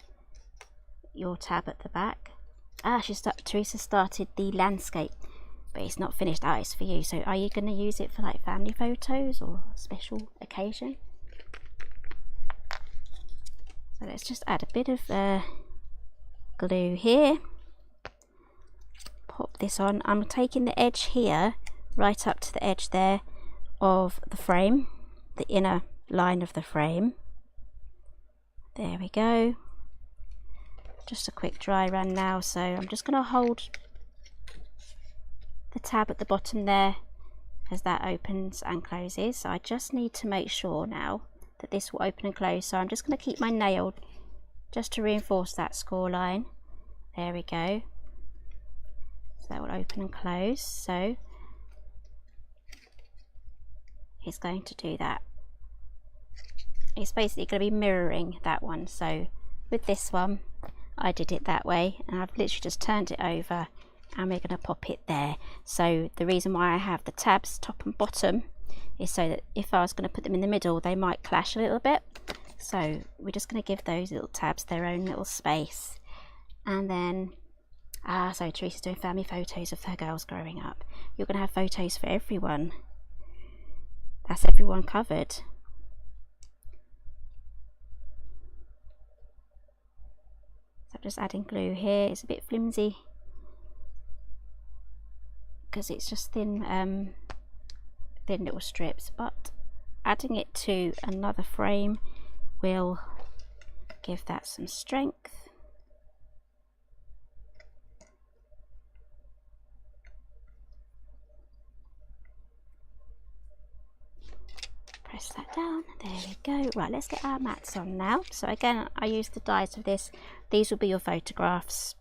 your tab at the back. Teresa started the landscape. but it's not finished. Oh, it's for you. So are you going to use it for like family photos or special occasion? So let's just add a bit of glue here. Pop this on. I'm taking the edge here right up to the edge there of the frame, the inner line of the frame. There we go. Just a quick dry run now, so I'm just going to hold the tab at the bottom there as that opens and closes. So I just need to make sure now that this will open and close, so I'm just going to keep my nail just to reinforce that score line. There we go. So that will open and close, so it's going to do that. It's basically going to be mirroring that one. So with this one I did it that way, and I've literally just turned it over and we're going to pop it there. So the reason why I have the tabs top and bottom is so that if I was going to put them in the middle they might clash a little bit. So we're just going to give those little tabs their own little space. And then so Teresa's doing family photos of her girls growing up. You're going to have photos for everyone. That's everyone covered. So I'm just adding glue here. It's a bit flimsy because it's just thin little strips, but adding it to another frame will give that some strength. Press that down. There we go. Right, let's get our mats on now. So again, I use the dies of this. These will be your photographs,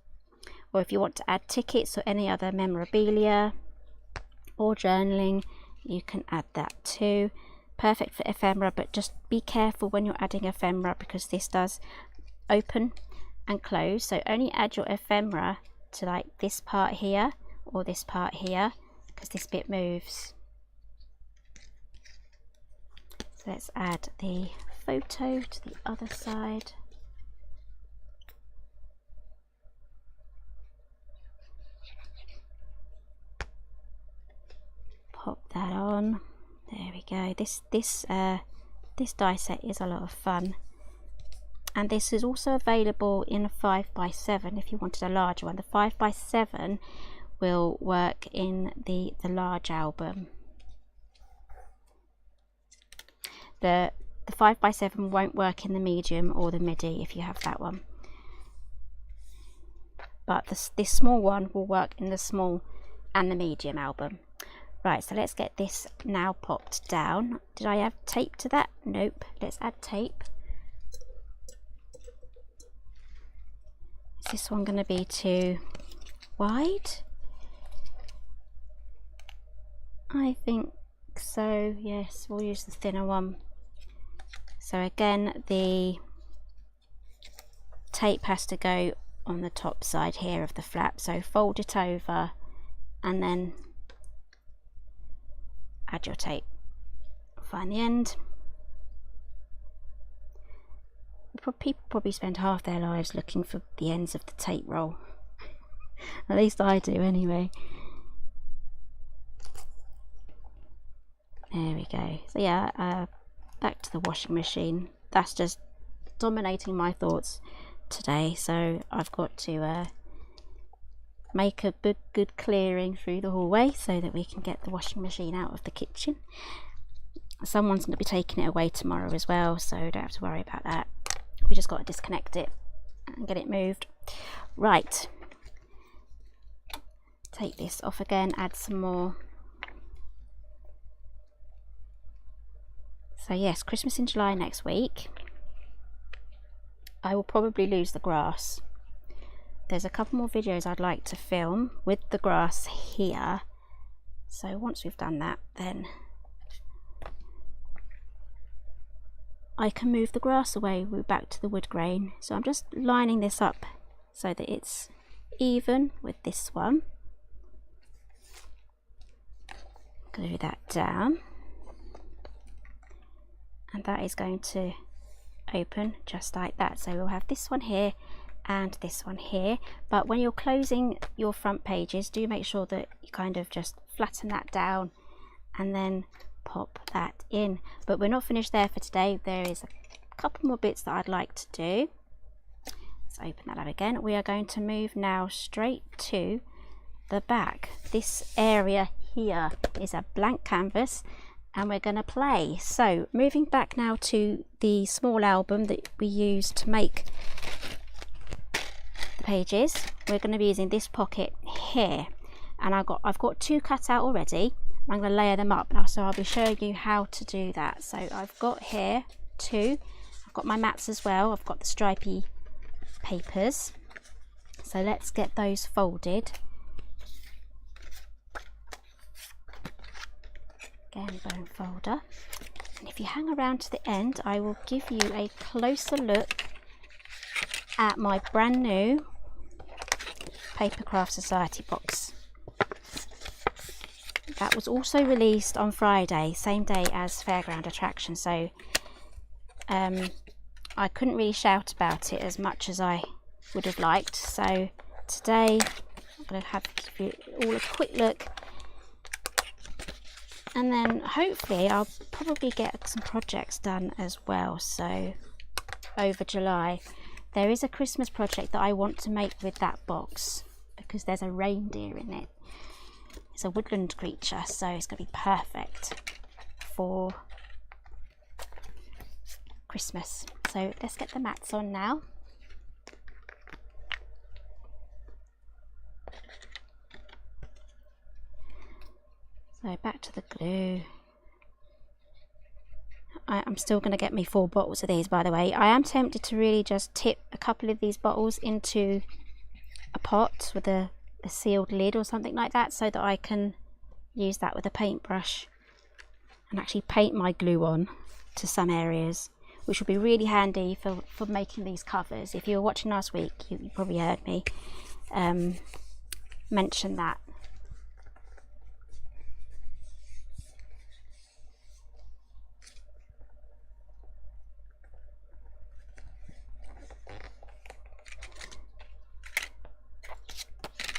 or if you want to add tickets or any other memorabilia or journaling, you can add that too. Perfect for ephemera, but just be careful when you're adding ephemera because this does open and close. So only add your ephemera to like this part here or this part here because this bit moves. So let's add the photo to the other side. Pop that on. There we go. This die set is a lot of fun, and this is also available in a 5x7 if you wanted a larger one. The 5x7 will work in the large album. The 5x7 won't work in the medium or the midi if you have that one, but this small one will work in the small and the medium album. Right, so let's get this now popped down. Did I have tape to that? Nope. Let's add tape. Is this one going to be too wide? I think so, yes. We'll use the thinner one. So again, the tape has to go on the top side here of the flap. So fold it over and then add your tape. Find the end. People probably spend half their lives looking for the ends of the tape roll. At least I do anyway. There we go. So yeah, back to the washing machine. That's just dominating my thoughts today, so I've got to make a good clearing through the hallway so that we can get the washing machine out of the kitchen. Someone's going to be taking it away tomorrow as well, so don't have to worry about that. We just got to disconnect it and get it moved. Right, take this off again, add some more. So yes, Christmas in July next week. I will probably lose the grass. There's a couple more videos I'd like to film with the grass here. So once we've done that, then I can move the grass away. We're back to the wood grain. So I'm just lining this up so that it's even with this one. Glue that down. And that is going to open just like that. So we'll have this one here and this one here. But when you're closing your front pages, do make sure that you kind of just flatten that down and then pop that in. But we're not finished there for today. There is a couple more bits that I'd like to do. Let's open that up again. We are going to move now straight to the back. This area here is a blank canvas and we're going to play. So moving back now to the small album that we used to make the pages, we're going to be using this pocket here, and I've got two cut out already. I'm going to layer them up now, so I'll be showing you how to do that. So I've got here two, I've got my mats as well, I've got the stripy papers, so let's get those folded. Again, bone folder, and if you hang around to the end, I will give you a closer look at my brand new Papercraft Society box. That was also released on Friday, same day as Fairground attraction, so I couldn't really shout about it as much as I would have liked. So today I'm going to give you all a quick look, and then hopefully I'll probably get some projects done as well. So over July there is a Christmas project that I want to make with that box, because there's a reindeer in it. It's a woodland creature, so it's going to be perfect for Christmas. So let's get the mats on now. So back to the glue. I'm still going to get me 4 bottles of these, by the way. I am tempted to really just tip a couple of these bottles into a pot with a sealed lid or something like that, so that I can use that with a paintbrush and actually paint my glue on to some areas, which will be really handy for making these covers. If you were watching last week, you probably heard me mention that.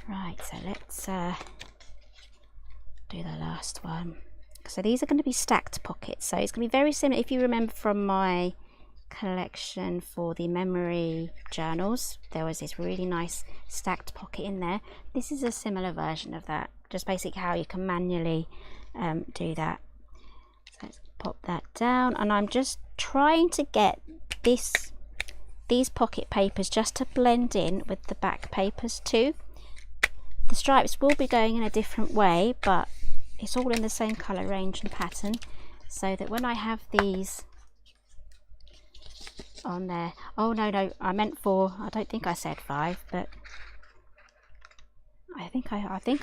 Right, so let's do the last one. So these are going to be stacked pockets, so it's going to be very similar. If you remember from my collection for the memory journals, there was this really nice stacked pocket in there. This is a similar version of that, just basically how you can manually do that. So let's pop that down, and I'm just trying to get these pocket papers just to blend in with the back papers too. The stripes will be going in a different way, but it's all in the same colour range and pattern, so that when I have these on there, oh no, I meant 4. I don't think I said 5, but I think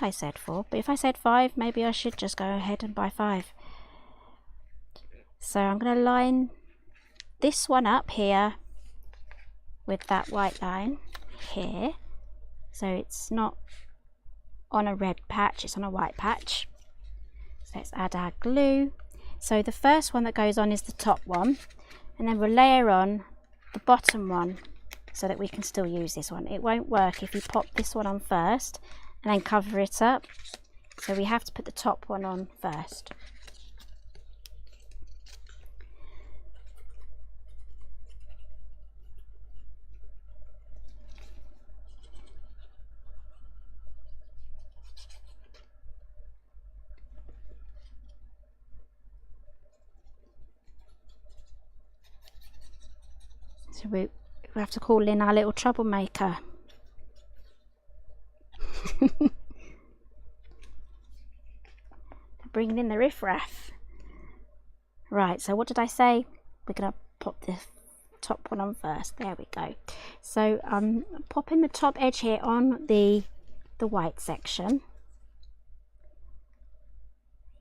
I said 4. But if I said 5, maybe I should just go ahead and buy 5. So I'm going to line this one up here with that white line here, so it's not on a red patch, it's on a white patch. So let's add our glue. So the first one that goes on is the top one, and then we'll layer on the bottom one so that we can still use this one. It won't work if you pop this one on first and then cover it up, so we have to put the top one on first. So we have to call in our little troublemaker. Bringing in the riffraff. Right, so what did I say? We're going to pop the top one on first. There we go. So I'm popping the top edge here on the white section.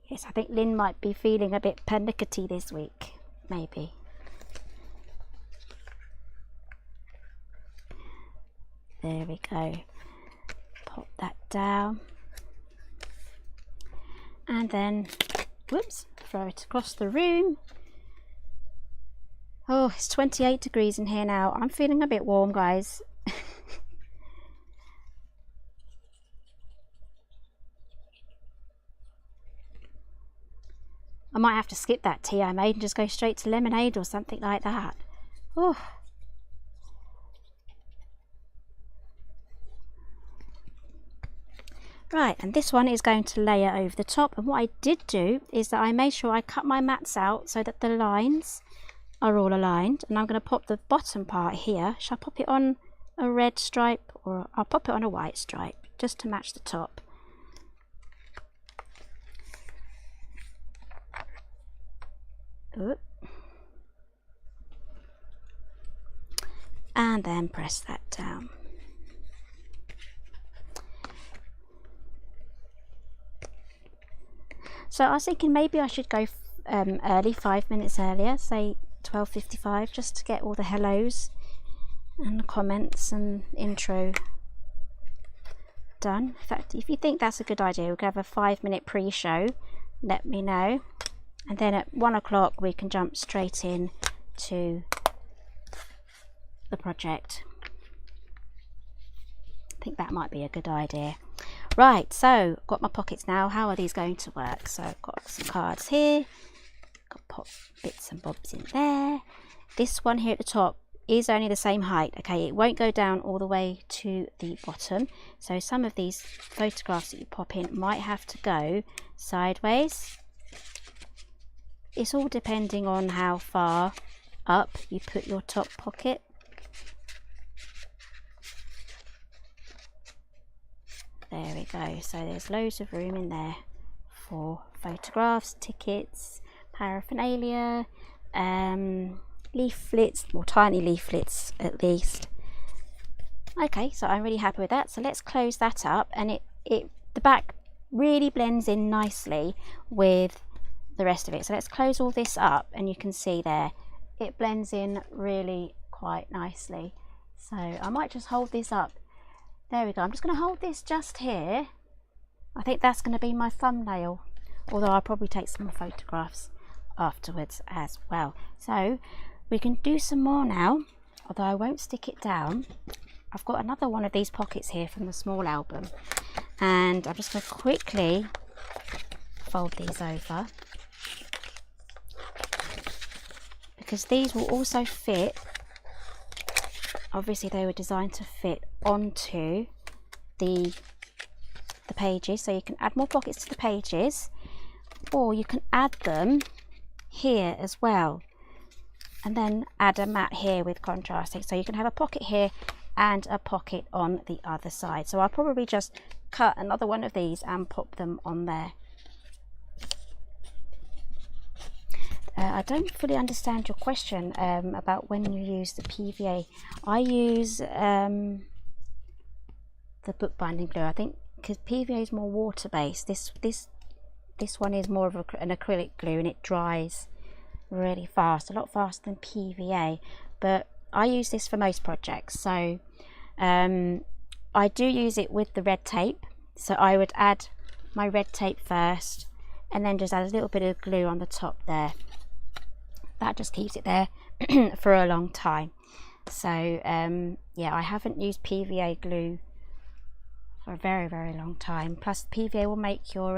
Yes, I think Lynn might be feeling a bit pernickety this week, maybe. There we go. Pop that down. And then, whoops, throw it across the room. Oh, it's 28 degrees in here now. I'm feeling a bit warm, guys. I might have to skip that tea I made and just go straight to lemonade or something like that. Oh. Right, and this one is going to layer over the top, and what I did do is that I made sure I cut my mats out so that the lines are all aligned, and I'm going to pop the bottom part here. Shall I pop it on a red stripe, or I'll pop it on a white stripe just to match the top. Oop. And then press that down. So I was thinking maybe I should go early, 5 minutes earlier, say 12:55, just to get all the hellos and the comments and intro done. In fact, if you think that's a good idea, we could have a 5-minute pre-show, let me know, and then at 1 o'clock we can jump straight in to the project. I think that might be a good idea. Right, so got my pockets now. How are these going to work? So I've got some cards here, got pop bits and bobs in there. This one here at the top is only the same height, okay? It won't go down all the way to the bottom, so some of these photographs that you pop in might have to go sideways. It's all depending on how far up you put your top pocket. There we go, so there's loads of room in there for photographs, tickets, paraphernalia, leaflets, or tiny leaflets at least. Okay, so I'm really happy with that, so let's close that up, and the back really blends in nicely with the rest of it. So let's close all this up, and you can see there it blends in really quite nicely. So I might just hold this up. There we go. I'm just going to hold this just here. I think that's going to be my thumbnail, although I'll probably take some more photographs afterwards as well. So we can do some more now, although I won't stick it down. I've got another one of these pockets here from the small album, and I'm just going to quickly fold these over, because these will also fit. Obviously they were designed to fit onto the pages, so you can add more pockets to the pages, or you can add them here as well, and then add a mat here with contrasting, so you can have a pocket here and a pocket on the other side. So I'll probably just cut another one of these and pop them on there. I don't fully understand your question about when you use the PVA. I use the bookbinding glue, I think, because PVA is more water based. This one is more of an acrylic glue, and it dries really fast, a lot faster than PVA, but I use this for most projects. So I do use it with the red tape, so I would add my red tape first and then just add a little bit of glue on the top there. That just keeps it there for a long time. So yeah, I haven't used PVA glue for a very long time. Plus PVA will make your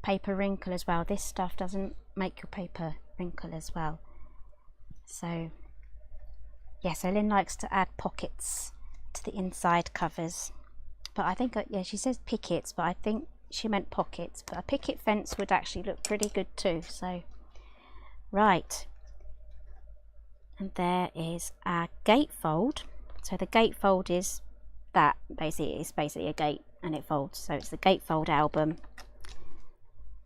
paper wrinkle as well. This stuff doesn't make your paper wrinkle as well. So yeah, so Lynn likes to add pockets to the inside covers, but I think yeah, she says pickets, but I think she meant pockets, but a picket fence would actually look pretty good too. So right, and there is our gatefold. So the gatefold is that it's basically a gate and it folds, so it's the Gatefold album.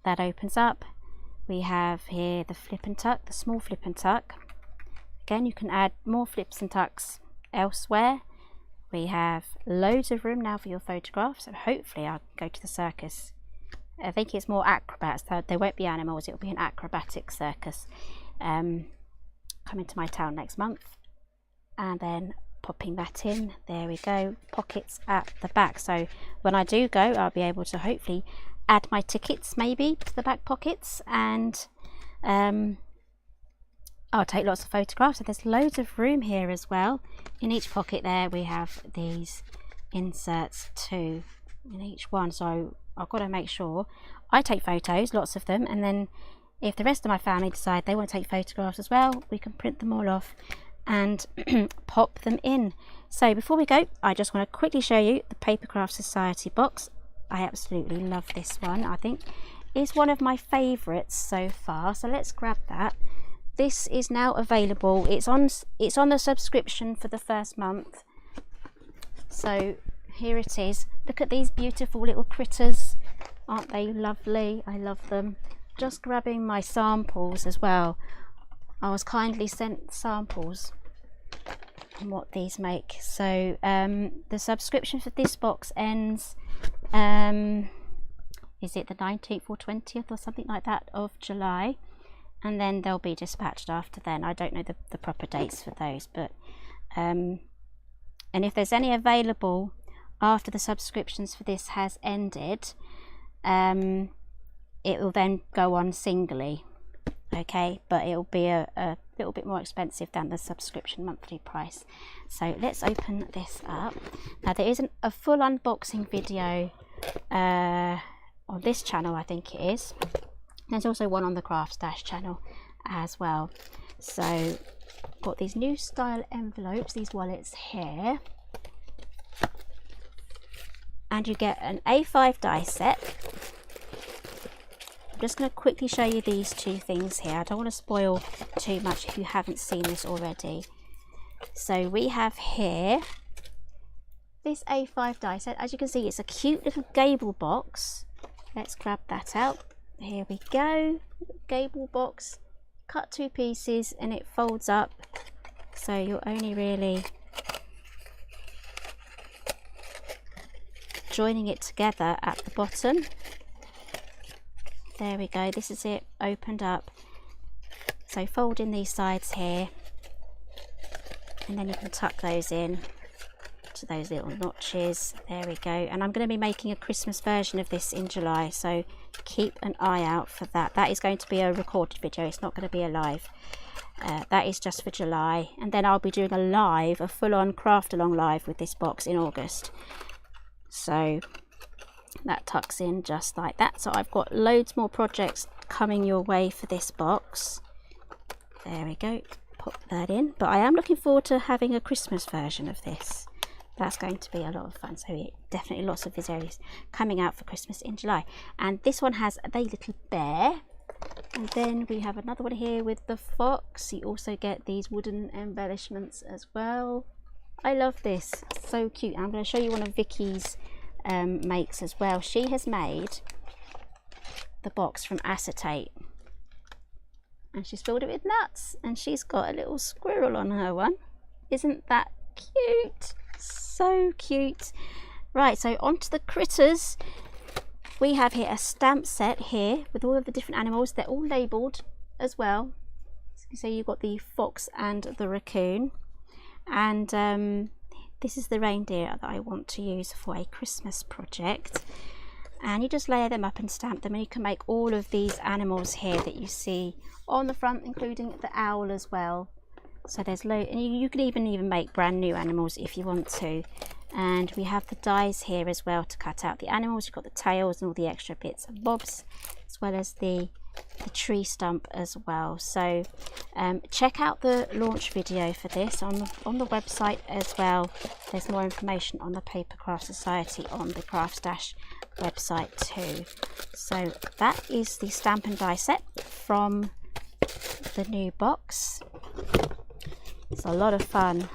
That opens up. We have here the flip and tuck, the small flip and tuck. Again, you can add more flips and tucks elsewhere. We have loads of room now for your photographs, and hopefully I'll go to the circus. I think it's more acrobats. There won't be animals, it'll be an acrobatic circus coming to my town next month. And then popping that in, there we go, pockets at the back, so when I do go I'll be able to hopefully add my tickets maybe to the back pockets, and I'll take lots of photographs. So there's loads of room here as well. In each pocket there we have these inserts too in each one, so I've got to make sure I take photos, lots of them, and then if the rest of my family decide they want to take photographs as well, we can print them all off and pop them in. So before we go, I just want to quickly show you the Papercraft Society box. I absolutely love this one. I think it's one of my favorites so far. So let's grab that. This is now available. It's on the subscription for the first month. So here it is. Look at these beautiful little critters. Aren't they lovely? I love them. Just grabbing my samples as well. I was kindly sent samples on what these make. So the subscription for this box ends, is it the 19th or 20th or something like that of July? And then they'll be dispatched after then. I don't know the proper dates for those, but and if there's any available after the subscriptions for this has ended, it will then go on singly. Okay, but it'll be a little bit more expensive than the subscription monthly price. So let's open this up. Now there isn't a full unboxing video on this channel, I think it is. There's also one on the Craft Stash channel as well. So got these new style envelopes, these wallets here, and you get an A5 die set. I'm just going to quickly show you these two things here. I don't want to spoil too much if you haven't seen this already. So we have here this A5 die set. As you can see, it's a cute little gable box. Let's grab that out. Here we go. Gable box. Cut two pieces and it folds up. So you're only really joining it together at the bottom. There we go, this is it opened up. So fold in these sides here, and then you can tuck those in to those little notches. There we go. And I'm going to be making a Christmas version of this in July, so keep an eye out for that. That is going to be a recorded video, it's not going to be a live. That is just for July, and then I'll be doing a full-on craft along live with this box in August. So that tucks in just like that. So I've got loads more projects coming your way for this box. There we go, pop that in. But I am looking forward to having a Christmas version of this. That's going to be a lot of fun. So definitely lots of videos coming out for Christmas in July. And this one has a little bear, and then we have another one here with the fox. You also get these wooden embellishments as well. I love this, so cute. I'm going to show you one of Vicky's makes as well. She has made the box from acetate, and she's filled it with nuts, and she's got a little squirrel on her one. Isn't that cute? So cute. Right, so onto the critters. We have here a stamp set here with all of the different animals. They're all labelled as well. So you've got the fox and the raccoon, and this is the reindeer that I want to use for a Christmas project. And you just layer them up and stamp them, and you can make all of these animals here that you see on the front, including the owl as well. So there's and you can even make brand new animals if you want to. And we have the dies here as well to cut out the animals. You've got the tails and all the extra bits and bobs, as well as the tree stump as well. So check out the launch video for this on the website as well. There's more information on the Papercraft Society on the Craft Stash website too. So that is the stamp and die set from the new box. It's a lot of fun,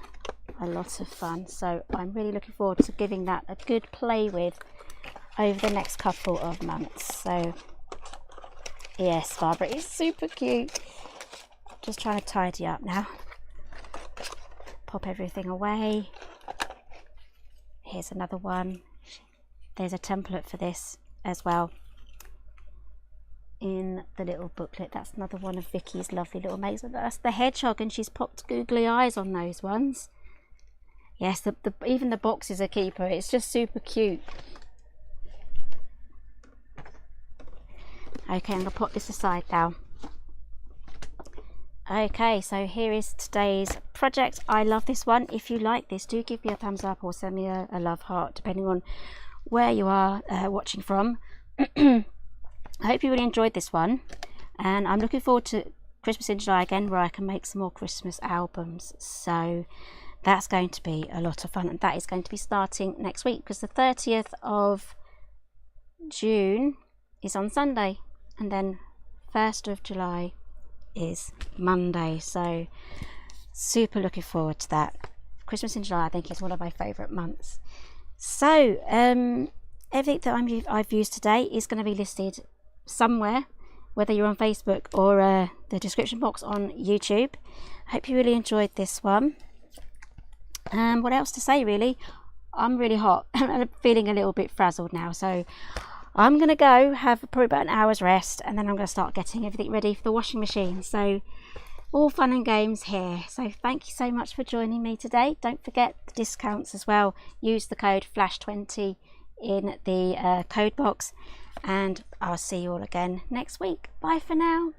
so I'm really looking forward to giving that a good play with over the next couple of months. So yes, Barbara is super cute. Just trying to tidy up now. Pop everything away. Here's another one. There's a template for this as well in the little booklet. That's another one of Vicky's lovely little makes. That's the hedgehog, and she's popped googly eyes on those ones. Yes, even the box is a keeper. It's just super cute. Okay, I'm going to pop this aside now. Okay, so here is today's project. I love this one. If you like this, do give me a thumbs up or send me a love heart, depending on where you are watching from. I hope you really enjoyed this one. and I'm looking forward to Christmas in July again, where I can make some more Christmas albums. So that's going to be a lot of fun, and that is going to be starting next week, because the 30th of June is on Sunday, and then 1st of July is Monday. So super looking forward to that. Christmas in July, I think, is one of my favourite months. So everything that I've used today is going to be listed somewhere, whether you're on Facebook or the description box on YouTube. I hope you really enjoyed this one. What else to say, really? I'm really hot and I'm feeling a little bit frazzled now, so I'm going to go have probably about an hour's rest, and then I'm going to start getting everything ready for the washing machine. So all fun and games here. So thank you so much for joining me today. Don't forget the discounts as well. Use the code FLASH20 in the code box, and I'll see you all again next week. Bye for now.